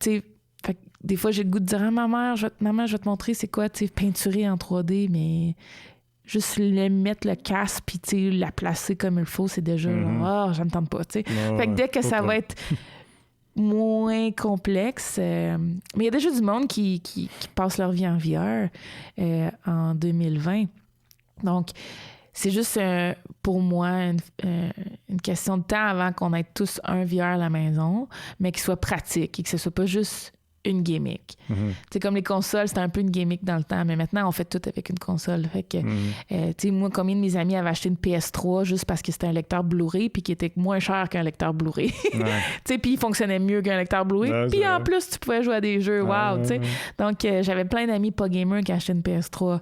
Fait que des fois, j'ai le goût de dire à maman, je vais te montrer c'est quoi, peinturer en 3D, mais juste mettre le casque, puis la placer comme il faut, c'est déjà genre, je ne tente pas. Fait que dès que ça va être moins complexe. Mais il y a déjà du monde qui passe leur vie en VR en 2020. Donc, c'est juste pour moi une question de temps avant qu'on ait tous un VR à la maison, mais qu'il soit pratique et que ce soit pas juste une gimmick. C'est comme les consoles, c'était un peu une gimmick dans le temps, mais maintenant, on fait tout avec une console. Fait que, moi, combien de mes amis avaient acheté une PS3 juste parce que c'était un lecteur Blu-ray puis qui était moins cher qu'un lecteur Blu-ray. Puis il fonctionnait mieux qu'un lecteur Blu-ray. Puis en plus, tu pouvais jouer à des jeux. Wow, tu sais. Donc, j'avais plein d'amis pas gamers qui achetaient une PS3.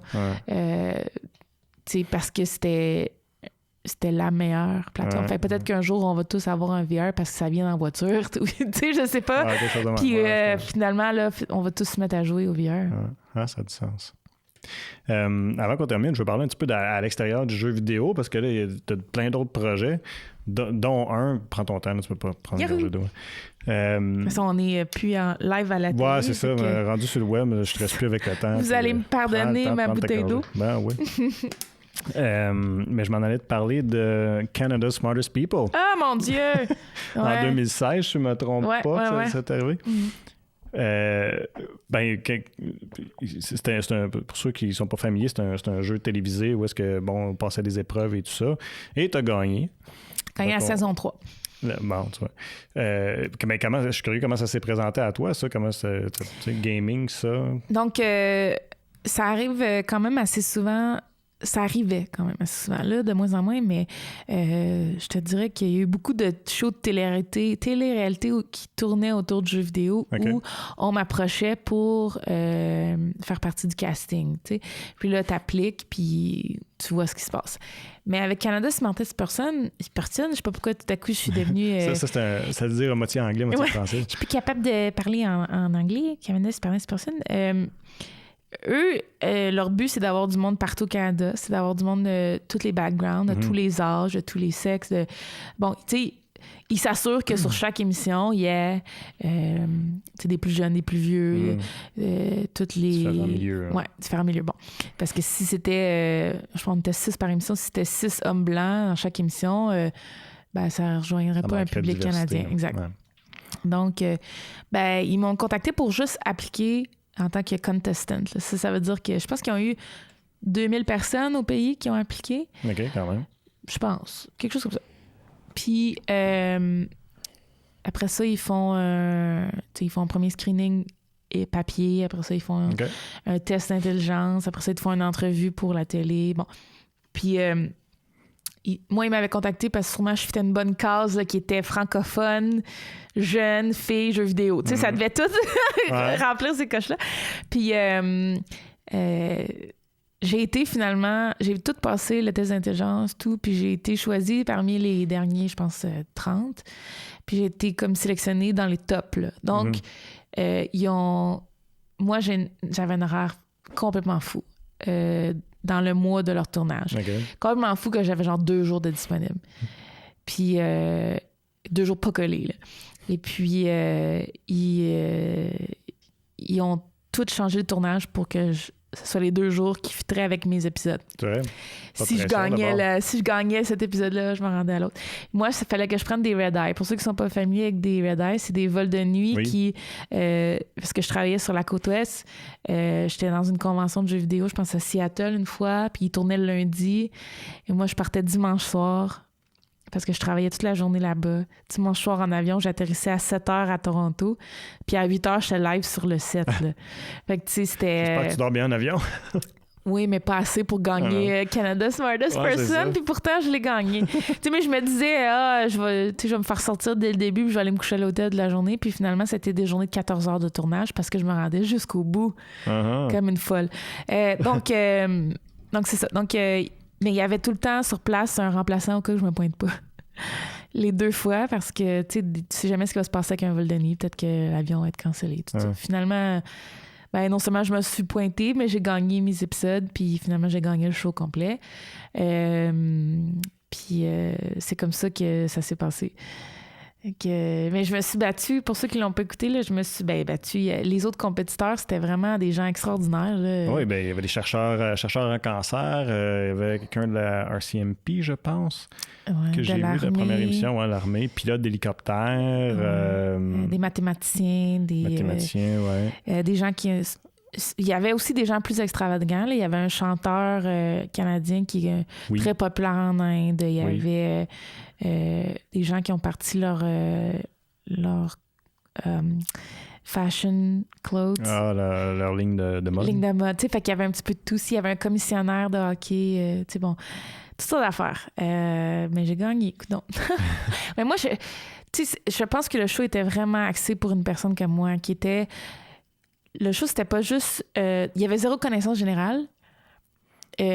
Parce que c'était la meilleure plateforme. Fait peut-être qu'un jour, on va tous avoir un VR parce que ça vient en voiture. Tu sais, je sais pas. Puis finalement, là, on va tous se mettre à jouer au VR. Ça a du sens. Avant qu'on termine, je veux parler un petit peu à l'extérieur du jeu vidéo parce que là, il y a plein d'autres projets, dont un, prends ton temps, là, tu peux pas prendre le jeu vidéo. On n'est plus en live à la télé. Ouais, c'est ça. Rendu sur le web, je ne stresse plus avec le temps. Vous allez me pardonner ma bouteille d'eau? Ben oui. Mais je m'en allais te parler de Canada's Smartest People. Ah, mon Dieu! En 2016, si je ne me trompe pas, ça c'est arrivé. Pour ceux qui ne sont pas familiers, c'est un jeu télévisé où est-ce que, on passait des épreuves et tout ça. Et tu as gagné. Gagné à saison 3. Bon, tu vois. Mais je suis curieux comment ça s'est présenté à toi, ça. Comment c'est, gaming, ça? Donc, ça arrive quand même assez souvent ça arrivait quand même assez souvent, là, de moins en moins, mais je te dirais qu'il y a eu beaucoup de shows de télé-réalité qui tournaient autour du jeu vidéo où on m'approchait pour faire partie du casting, tu sais. Puis là, t'appliques, puis tu vois ce qui se passe. Mais avec Canada Smartest Person, je sais pas pourquoi tout à coup je suis devenue... ça veut dire moitié anglais, moitié français. Je suis plus capable de parler en anglais, Canada Smartest Person. Eux, leur but, c'est d'avoir du monde partout au Canada. C'est d'avoir du monde de tous les backgrounds, de tous les âges, de tous les sexes. Bon, tu sais, ils s'assurent que sur chaque émission, il y a des plus jeunes, des plus vieux, toutes les... Différents milieux. Oui, différents milieux. Bon, parce que si c'était... je pense qu'on était 6 par émission. Si c'était 6 hommes blancs dans chaque émission, ça ne rejoindrait pas un public canadien. Exact. Ouais. Donc, ils m'ont contacté pour juste appliquer en tant que contestant. Là. Ça veut dire que je pense qu'ils ont eu 2000 personnes au pays qui ont appliqué. OK, quand même. Je pense. Quelque chose comme ça. Puis, après ça, ils font un premier screening et papier. Après ça, ils font un test d'intelligence. Après ça, ils font une entrevue pour la télé. Bon. Puis, moi, ils m'avaient contacté parce que sûrement je fitais une bonne case là, qui était francophone, jeune, fille, jeux vidéo. Tu sais, ça devait tout remplir ces coches-là. Puis, j'ai tout passé, le test d'intelligence, tout, puis j'ai été choisie parmi les derniers, je pense, 30. Puis j'ai été comme sélectionnée dans les tops, là. Donc, moi, j'avais un horaire complètement fou. Dans le mois de leur tournage. Complètement fou que j'avais genre 2 jours de disponible. Puis 2 jours pas collés, là. Et puis ils ont tout changé le tournage pour que ce soit les 2 jours qui fitteraient avec mes épisodes. Si je gagnais cet épisode-là, je m'en rendais à l'autre. Moi, il fallait que je prenne des red eye. Pour ceux qui ne sont pas familiers avec des red eye, c'est des vols de nuit qui... parce que je travaillais sur la côte ouest. J'étais dans une convention de jeux vidéo, je pense à Seattle une fois, puis ils tournaient le lundi. Et moi, je partais dimanche soir parce que je travaillais toute la journée là-bas. Dimanche soir en avion, j'atterrissais à 7h à Toronto. Puis à 8h, j'étais live sur le set. Là. Fait que, tu sais, c'était... J'espère que tu dors bien en avion. Oui, mais pas assez pour gagner Canada Smartest Person. Puis pourtant, je l'ai gagné. Tu sais, mais je me disais, je vais me faire sortir dès le début, puis je vais aller me coucher à l'hôtel de la journée. Puis finalement, c'était des journées de 14 heures de tournage parce que je me rendais jusqu'au bout, comme une folle. Donc, c'est ça. Donc, mais il y avait tout le temps sur place un remplaçant au cas où je me pointe pas. Les 2 fois, parce que tu sais jamais ce qui va se passer avec un vol de nuit. Peut-être que l'avion va être cancellé. Tout ça. Finalement, non seulement je me suis pointée, mais j'ai gagné mes épisodes, puis finalement, j'ai gagné le show complet. Puis c'est comme ça que ça s'est passé. Mais je me suis battue, pour ceux qui l'ont pas écouté, là, je me suis battue. Les autres compétiteurs, c'était vraiment des gens extraordinaires. Là. Oui, il y avait des chercheurs en cancer, il y avait quelqu'un de la RCMP, je pense, que j'ai vu de la première émission, l'armée, pilote d'hélicoptère. Des mathématiciens. Des gens qui... Il y avait aussi des gens plus extravagants. Là. Il y avait un chanteur canadien qui est très populaire en Inde. Il y avait des gens qui ont parti leur fashion clothes. Leur ligne de mode. Ligne de mode. Fait qu'il y avait un petit peu de tout. Il y avait un commissionnaire de hockey. Toutes sortes d'affaires. Mais j'ai gagné. Écoute donc. Mais moi, je pense que le show était vraiment axé pour une personne comme moi qui était... Le show, c'était pas juste... il y avait 0 connaissance générale, tu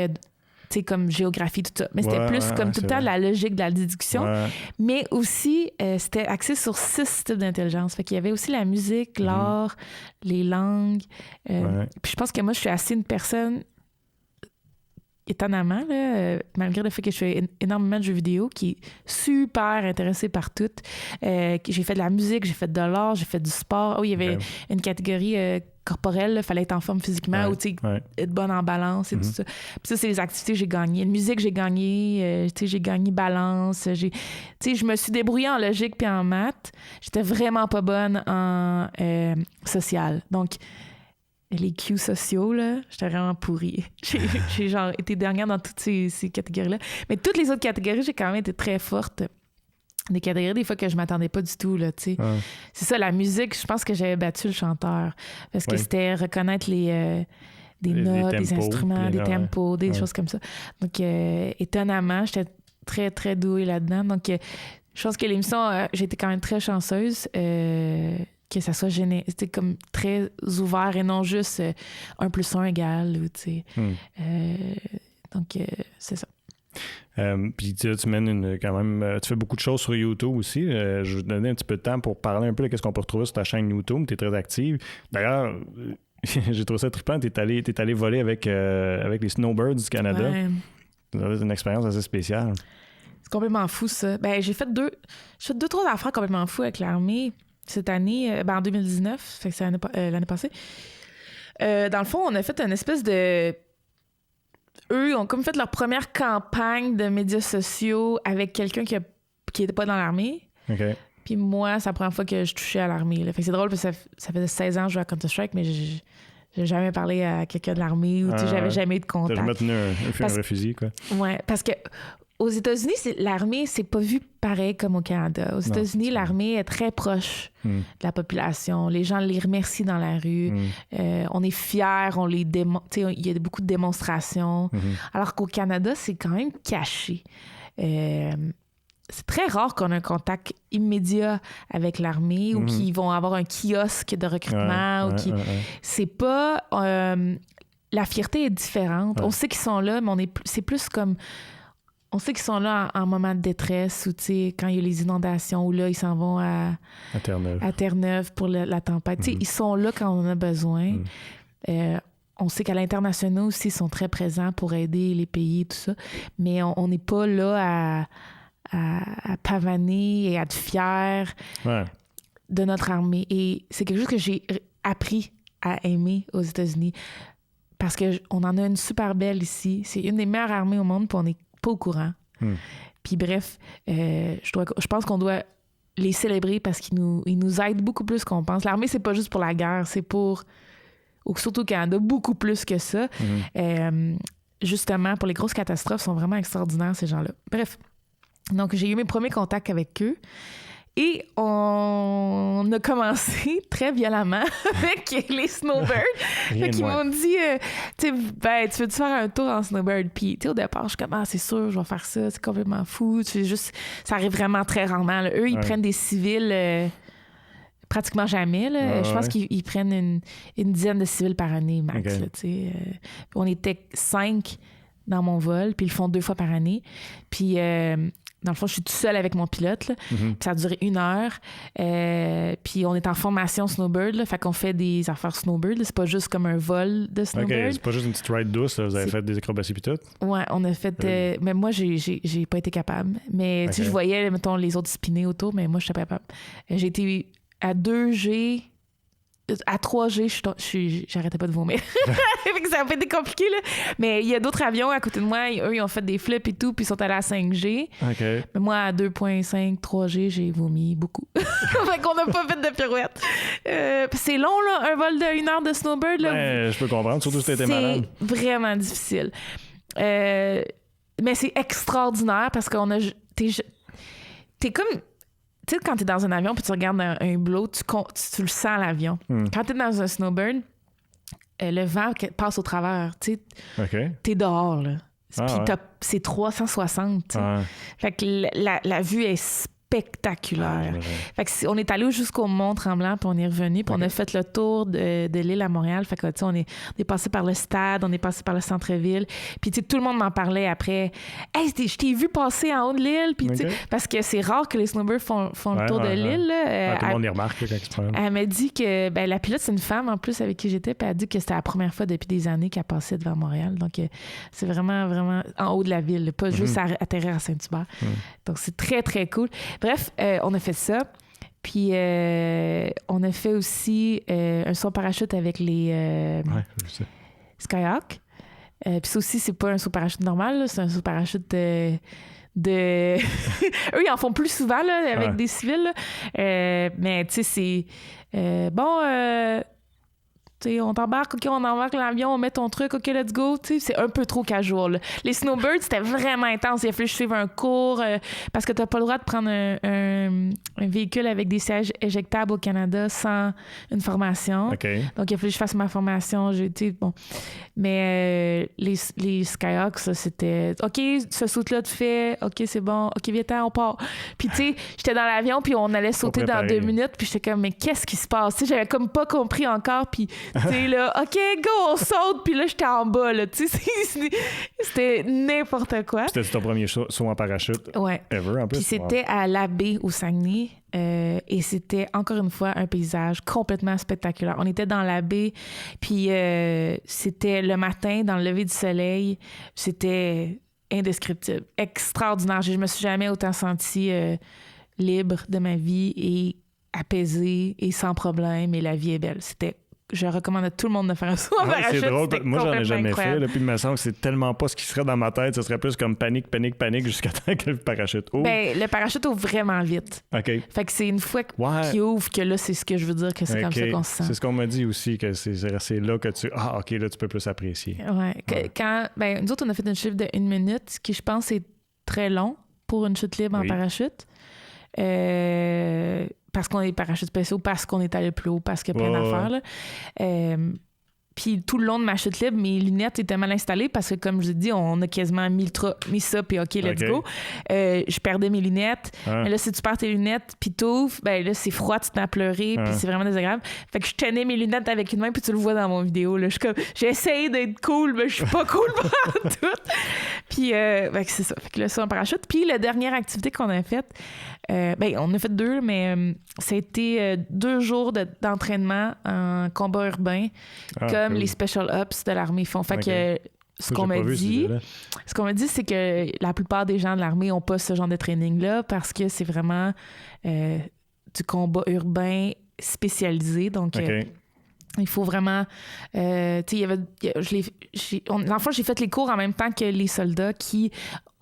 sais, comme géographie, tout ça. Mais c'était plus comme tout le temps la logique de la déduction. Mais aussi, c'était axé sur 6 types d'intelligence. Fait qu'il y avait aussi la musique, l'art, les langues. Puis je pense que moi, je suis assez une personne... étonnamment, là, malgré le fait que je fais énormément de jeux vidéo, qui est super intéressée par tout. J'ai fait de la musique, j'ai fait de l'art, j'ai fait du sport. Il y avait une catégorie corporelle, il fallait être en forme physiquement ou être bonne en balance et tout ça. Puis ça, c'est les activités que j'ai gagnées. La musique, j'ai gagné, j'ai gagné balance. Je me suis débrouillée en logique puis en maths. J'étais vraiment pas bonne en social. Donc, les cues sociaux, là, j'étais vraiment pourrie. J'ai genre été dernière dans toutes ces catégories-là. Mais toutes les autres catégories, j'ai quand même été très forte. Des catégories, des fois, que je m'attendais pas du tout, là, tu sais. C'est ça, la musique, je pense que j'avais battu le chanteur. Parce que c'était reconnaître notes, des instruments, des tempos, des choses comme ça. Donc, étonnamment, j'étais très, très douée là-dedans. Donc, je pense que l'émission, j'ai été quand même très chanceuse que ça soit c'était comme très ouvert et non juste 1 + 1 égale. Donc, c'est ça. Puis tu mènes quand même... tu fais beaucoup de choses sur YouTube aussi. Je vais te donner un petit peu de temps pour parler un peu de ce qu'on peut retrouver sur ta chaîne YouTube. Tu es très active. D'ailleurs... j'ai trouvé ça trippant. T'es allé voler avec les Snowbirds du Canada. Ouais. C'est une expérience assez spéciale. C'est complètement fou, ça. Ben, j'ai fait 2-3 affaires complètement fous avec l'armée cette année, en 2019. Fait que c'est l'année passée. Dans le fond, on a fait une espèce de... Eux ont comme fait leur première campagne de médias sociaux avec quelqu'un qui n'était pas dans l'armée. OK. Puis moi, c'est la première fois que je touchais à l'armée. Là. Fait que c'est drôle parce que ça faisait 16 ans que je jouais à Counter-Strike, mais j'ai jamais parlé à quelqu'un de l'armée ou j'avais jamais eu de contact. T'as jamais tenu un fusil, quoi. Ouais, parce que aux États-Unis, l'armée, c'est pas vu pareil comme au Canada. Aux États-Unis, l'armée est très proche de la population. Les gens les remercient dans la rue. On est fiers, il y a beaucoup de démonstrations. Alors qu'au Canada, c'est quand même caché. C'est très rare qu'on ait un contact immédiat avec l'armée ou qu'ils vont avoir un kiosque de recrutement. C'est pas... la fierté est différente. On sait qu'ils sont là, mais c'est plus comme... On sait qu'ils sont là en moment de détresse ou quand il y a les inondations ou là, ils s'en vont à Terre-Neuve pour la tempête. Ils sont là quand on en a besoin. On sait qu'à l'international aussi, ils sont très présents pour aider les pays et tout ça. Mais on n'est pas là à pavaner et à être fier de notre armée. Et c'est quelque chose que j'ai appris à aimer aux États-Unis parce qu'on en a une super belle ici. C'est une des meilleures armées au monde, puis on n'est pas au courant. Puis bref, je pense qu'on doit les célébrer parce qu'ils nous aident beaucoup plus qu'on pense. L'armée, c'est pas juste pour la guerre, c'est pour, surtout au Canada, beaucoup plus que ça. Justement, pour les grosses catastrophes, ils sont vraiment extraordinaires, ces gens-là. Bref. Donc, j'ai eu mes premiers contacts avec eux et on a commencé très violemment avec les Snowbirds. Ils m'ont dit, tu veux-tu faire un tour en Snowbird? Puis, au départ, je suis comme, c'est sûr, je vais faire ça, c'est complètement fou. Ça arrive vraiment très rarement. Là. Eux, ils prennent des civils pratiquement jamais. Là. Je pense qu'ils prennent une dizaine de civils par année, max. Là, on était 5 dans mon vol, puis ils le font 2 fois par année. Puis... dans le fond, je suis toute seule avec mon pilote. Là. Puis ça a duré 1 heure. Puis on est en formation snowbird. Là, fait qu'on fait des affaires snowbird. Là. C'est pas juste comme un vol de snowbird. OK, c'est pas juste une petite ride douce. Là. Vous avez fait des acrobaties puis tout? Ouais, on a fait... mais moi, j'ai pas été capable. Mais tu sais, je voyais, mettons, les autres spinner autour, mais moi, je suis pas capable. J'ai été à 2G... À 3G, j'arrêtais pas de vomir. Ça a pas été compliqué, là. Mais il y a d'autres avions à côté de moi. Eux, ils ont fait des flips et tout, puis ils sont allés à 5G. Mais moi, à 2.5, 3G, j'ai vomi beaucoup. Fait qu'on n'a pas fait de pirouette. C'est long, là, un vol de 1 heure de snowbird. Là. Je peux comprendre, surtout si t'étais malade. C'est vraiment difficile. Mais c'est extraordinaire parce qu'on a... T'es comme... Tu sais, quand t'es dans un avion puis tu regardes un hublot, tu le sens, l'avion. Quand t'es dans un snowbird, le vent passe au travers. Tu sais, t'es dehors, là. Puis c'est 360. Fait que la vue est spectaculaire. Fait que on est allé jusqu'au Mont-Tremblant, puis on est revenu, puis on a fait le tour de l'île à Montréal. Fait que, tu sais, on est passé par le stade, on est passé par le centre-ville. Puis, tu sais, tout le monde m'en parlait après. « Hey, je t'ai vu passer en haut de l'île. » Puis, tu sais, parce que c'est rare que les snowbirds font le tour de l'île. Tout le monde y remarque quand ils se prennent. Elle m'a dit que la pilote, c'est une femme en plus avec qui j'étais, puis elle a dit que c'était la première fois depuis des années qu'elle passait devant Montréal. Donc, c'est vraiment, vraiment en haut de la ville, pas juste atterrir à Saint-Hubert. Donc, c'est très, très cool. Bref, on a fait ça. Puis, on a fait aussi un saut en parachute avec les Skyhawk. Puis ça aussi, c'est pas un saut en parachute normal. Là. C'est un saut en parachute de... Eux, ils en font plus souvent là, avec des civils. Là. Mais, tu sais, c'est... T'sais, on t'embarque, OK, on embarque l'avion, on met ton truc, OK, let's go. T'sais, c'est un peu trop casual. Là. Les snowbirds, c'était vraiment intense. Il a fallu que je suive un cours parce que t'as pas le droit de prendre un véhicule avec des sièges éjectables au Canada sans une formation. Okay. Donc, il a fallu que je fasse ma formation. Bon. Mais les Skyhawks, ça, c'était OK, ce saut-là, tu fais, OK, c'est bon, OK, viens-t'en, on part. Puis, tu sais, j'étais dans l'avion, puis on allait sauter dans 2 minutes, puis j'étais comme, mais qu'est-ce qui se passe? Tu sais, j'avais comme pas compris encore, puis tu sais, là, OK, go, on saute, puis là, j'étais en bas, là, tu sais, c'était n'importe quoi. C'était ton premier saut en parachute ever, en plus? Puis c'était à la baie au Saguenay, et c'était, encore une fois, un paysage complètement spectaculaire. On était dans la baie, puis c'était le matin, dans le lever du soleil, c'était indescriptible, extraordinaire. Je me suis jamais autant sentie libre de ma vie et apaisée et sans problème, et la vie est belle. Je recommande à tout le monde de faire un saut en parachute. C'est drôle. Moi, j'en ai jamais fait. Là, puis il me semble que c'est tellement pas ce qui serait dans ma tête. Ce serait plus comme panique jusqu'à temps que le parachute ouvre. Ben, le parachute ouvre vraiment vite. OK. Fait que c'est une fois qu'il ouvre que là, c'est ce que je veux dire, que c'est comme ça qu'on se sent. C'est ce qu'on m'a dit aussi, que c'est là que tu... Ah, OK, là, tu peux plus apprécier. Ouais. Nous autres, on a fait une chute de 1 minute, ce qui, je pense, est très long pour une chute libre en parachute. Parce qu'on est parachute spéciaux, parce qu'on est allé plus haut, parce qu'il y a plein d'affaires. Là. Puis tout le long de ma chute libre, mes lunettes étaient mal installées parce que, comme je vous ai dit, on a quasiment mis ça, puis OK, let's go. Je perdais mes lunettes. Mais là, si tu perds tes lunettes, puis t'ouvres, ben là, c'est froid, tu te mets à pleurer, puis c'est vraiment désagréable. Fait que je tenais mes lunettes avec une main, puis tu le vois dans mon vidéo. Là. J'ai essayé d'être cool, mais je suis pas cool pour tout. Puis, c'est ça. Fait que là, c'est un parachute. Puis la dernière activité qu'on a faite, on a fait 2, mais ça a été 2 jours d'entraînement en combat urbain, comme les Special Ops de l'armée font. Fait que ce qu'on m'a dit, c'est que la plupart des gens de l'armée n'ont pas ce genre de training-là parce que c'est vraiment du combat urbain spécialisé. Donc, il faut vraiment... dans le fond, j'ai fait les cours en même temps que les soldats qui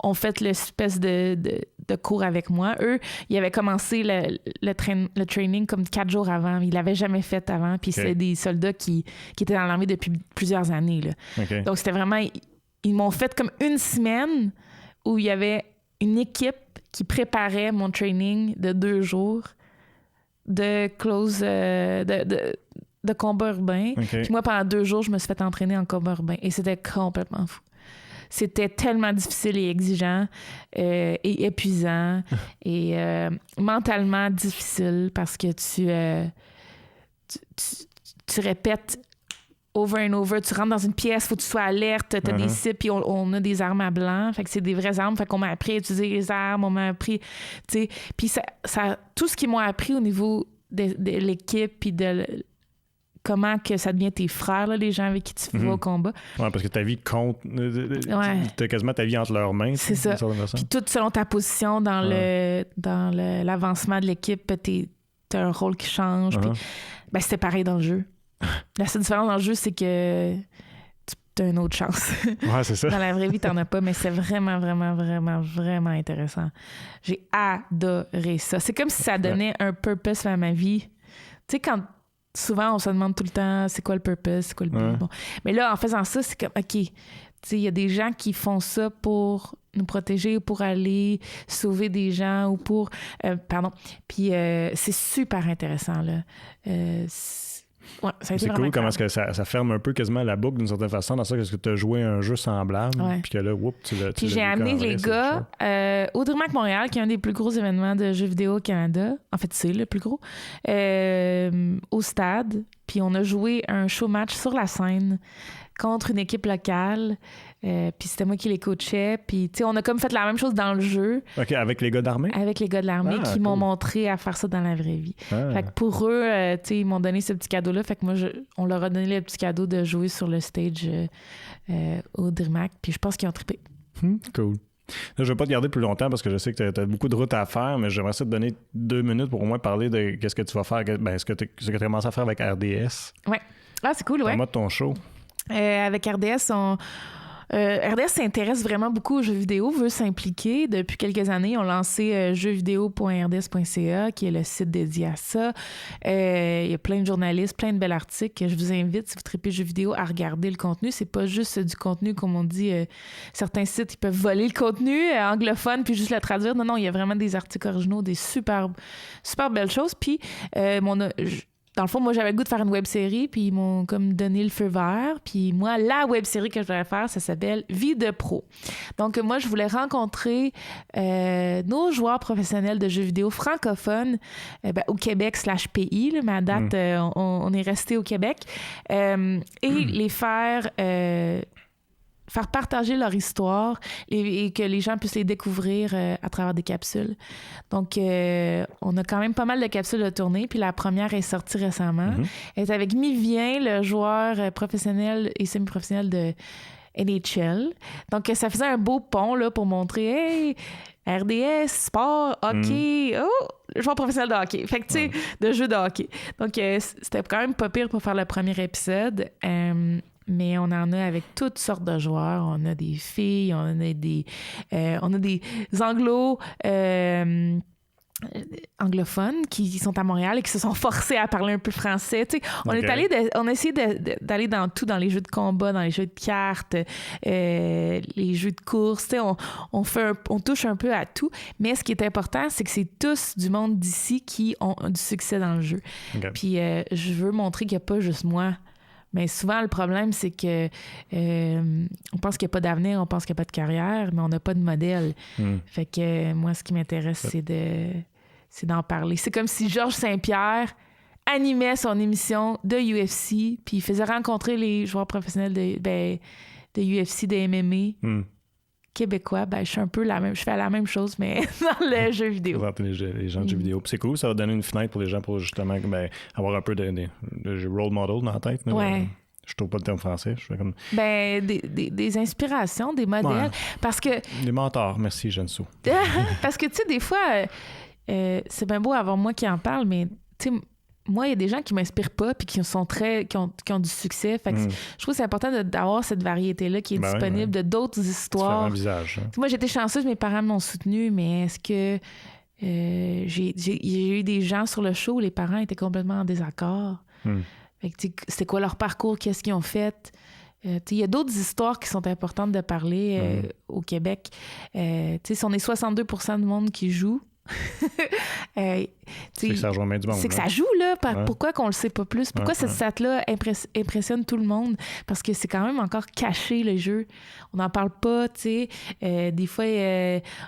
ont fait l'espèce de cours avec moi. Eux, ils avaient commencé le training comme 4 jours avant. Ils l'avaient jamais fait avant. Puis c'est des soldats qui étaient dans l'armée depuis plusieurs années. Là. Donc, c'était vraiment... Ils m'ont fait comme 1 semaine où il y avait une équipe qui préparait mon training de 2 jours de close... de combat urbain. Puis moi, pendant 2 jours, je me suis fait entraîner en combat urbain. Et c'était complètement fou. C'était tellement difficile et exigeant et épuisant et mentalement difficile parce que tu répètes over and over. Tu rentres dans une pièce, il faut que tu sois alerte, tu as des cibles, puis on a des armes à blanc. Fait que c'est des vraies armes. Fait qu'on m'a appris à utiliser les armes, on m'a appris... Puis ça, tout ce qu'ils m'ont appris au niveau de l'équipe puis de... comment que ça devient tes frères, là, les gens avec qui tu vas au combat. Oui, parce que ta vie compte. T'as quasiment ta vie entre leurs mains. C'est ça. Puis tout selon ta position dans l'avancement de l'équipe, t'as un rôle qui change. Puis, c'était pareil dans le jeu. La seule différence dans le jeu, c'est que t'as une autre chance. Ouais, c'est ça. Dans la vraie vie, t'en as pas, mais c'est vraiment, vraiment, vraiment, vraiment intéressant. J'ai adoré ça. C'est comme si ça donnait un purpose à ma vie. Tu sais, quand souvent, on se demande tout le temps, c'est quoi le purpose, c'est quoi le but. Bon. Mais là, en faisant ça, c'est comme, OK, tu sais, il y a des gens qui font ça pour nous protéger, pour aller sauver des gens ou pour... Puis c'est super intéressant, là. C'est cool comment est-ce que ça ferme un peu quasiment la boucle d'une certaine façon, dans ça que tu as joué un jeu semblable, puis que là, tu l'as Puis j'ai amené les gars au DreamHack Montréal, qui est un des plus gros événements de jeux vidéo au Canada. En fait, c'est le plus gros. Au stade. Puis on a joué un show match sur la scène contre une équipe locale. Puis c'était moi qui les coachais. Puis, tu sais, on a comme fait la même chose dans le jeu. OK, avec les gars d'armée? Avec les gars de l'armée qui m'ont montré à faire ça dans la vraie vie. Fait que pour eux, tu sais, ils m'ont donné ce petit cadeau-là. Fait que moi, on leur a donné le petit cadeau de jouer sur le stage au DreamHack. Puis je pense qu'ils ont trippé. Cool. Là, je ne vais pas te garder plus longtemps parce que je sais que tu as beaucoup de routes à faire, mais j'aimerais ça te donner 2 minutes pour au moins parler de qu'est-ce que tu vas faire, ce que tu as commencé à faire avec RDS. Oui. Ah, c'est cool, ouais. En mode ton show. Avec RDS, RDS s'intéresse vraiment beaucoup aux jeux vidéo, veut s'impliquer. Depuis quelques années, ils ont lancé jeuxvideo.rds.ca, qui est le site dédié à ça. Il y a plein de journalistes, plein de belles articles. Je vous invite, si vous tripez jeux vidéo, à regarder le contenu. C'est pas juste du contenu, comme on dit, certains sites, ils peuvent voler le contenu anglophone puis juste le traduire. Non, il y a vraiment des articles originaux, des super, super belles choses. Puis, dans le fond, moi, j'avais le goût de faire une web-série, puis ils m'ont comme donné le feu vert. Puis moi, la web-série que je voulais faire, ça s'appelle Vie de pro. Donc, moi, je voulais rencontrer nos joueurs professionnels de jeux vidéo francophones au Québec/pays. Là, mais à date, on est resté au Québec. Et les faire partager leur histoire et que les gens puissent les découvrir à travers des capsules. Donc, on a quand même pas mal de capsules de tournée, puis la première est sortie récemment. Elle est avec Mivien, le joueur professionnel et semi-professionnel de NHL. Donc, ça faisait un beau pont là, pour montrer, hey, RDS, sport, hockey, joueur professionnel de hockey. Fait que, tu sais, de jeu de hockey. Donc, c'était quand même pas pire pour faire le premier épisode. Mais on en a avec toutes sortes de joueurs. On a des filles, on a des anglophones qui sont à Montréal et qui se sont forcés à parler un peu français. Tu sais, on a essayé d'aller dans tout, dans les jeux de combat, dans les jeux de cartes, les jeux de course. Tu sais, on touche un peu à tout. Mais ce qui est important, c'est que c'est tous du monde d'ici qui ont du succès dans le jeu. Puis je veux montrer qu'il n'y a pas juste moi. Mais souvent, le problème, c'est que on pense qu'il n'y a pas d'avenir, on pense qu'il n'y a pas de carrière, mais on n'a pas de modèle. Fait que moi, ce qui m'intéresse, c'est d'en parler. C'est comme si Georges Saint-Pierre animait son émission de UFC, puis il faisait rencontrer les joueurs professionnels de UFC, de MMA québécois. Je suis un peu je fais la même chose, mais dans le jeu vidéo. Pour les gens de jeux vidéo. Puis c'est cool, ça va donner une fenêtre pour les gens pour justement avoir un peu de role model dans la tête. Je trouve pas le terme français. Je fais comme... des inspirations, des modèles. Parce que... Des mentors, merci, Jeanne-Sou. Parce que, tu sais, des fois, c'est bien beau avoir moi qui en parle, mais, tu sais, moi, il y a des gens qui m'inspirent pas puis qui ont du succès. Fait que je trouve que c'est important d'avoir cette variété-là qui est disponible de d'autres histoires. Visage, hein. Moi, j'étais chanceuse, mes parents m'ont soutenue, mais est-ce que j'ai eu des gens sur le show où les parents étaient complètement en désaccord? Fait que, c'était quoi leur parcours? Qu'est-ce qu'ils ont fait? Il y a d'autres histoires qui sont importantes de parler au Québec. Si on est 62% du monde qui joue, c'est que ça rejoint bien du monde. C'est que ça joue, là. Pourquoi qu'on le sait pas plus? Pourquoi cette stat-là impressionne tout le monde? Parce que c'est quand même encore caché, le jeu. On n'en parle pas, tu sais. Des fois,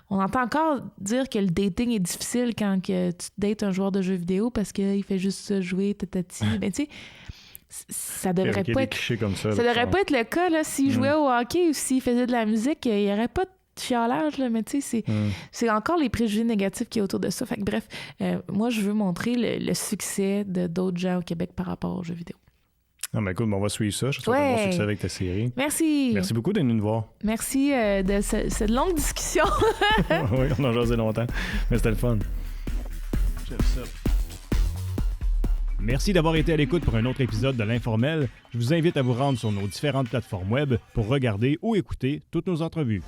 on entend encore dire que le dating est difficile quand que tu dates un joueur de jeux vidéo parce qu'il fait juste ça, jouer, tatati. Ben, tu sais, ça devrait pas être... Comme ça devrait pas être le cas, là. S'il jouait au hockey ou s'il faisait de la musique, il n'y aurait pas de chialage, là, mais tu sais, c'est encore les préjugés négatifs qui est autour de ça. Fait que bref, moi, je veux montrer le succès de d'autres gens au Québec par rapport aux jeux vidéo. Ah, ben écoute, on va suivre ça. Je te souhaite un bon succès avec ta série. Merci. Merci beaucoup d'être venu nous voir. Merci de cette longue discussion. Oui, on a jasé longtemps, mais c'était le fun. J'aime ça. Merci d'avoir été à l'écoute pour un autre épisode de l'Informel. Je vous invite à vous rendre sur nos différentes plateformes web pour regarder ou écouter toutes nos entrevues.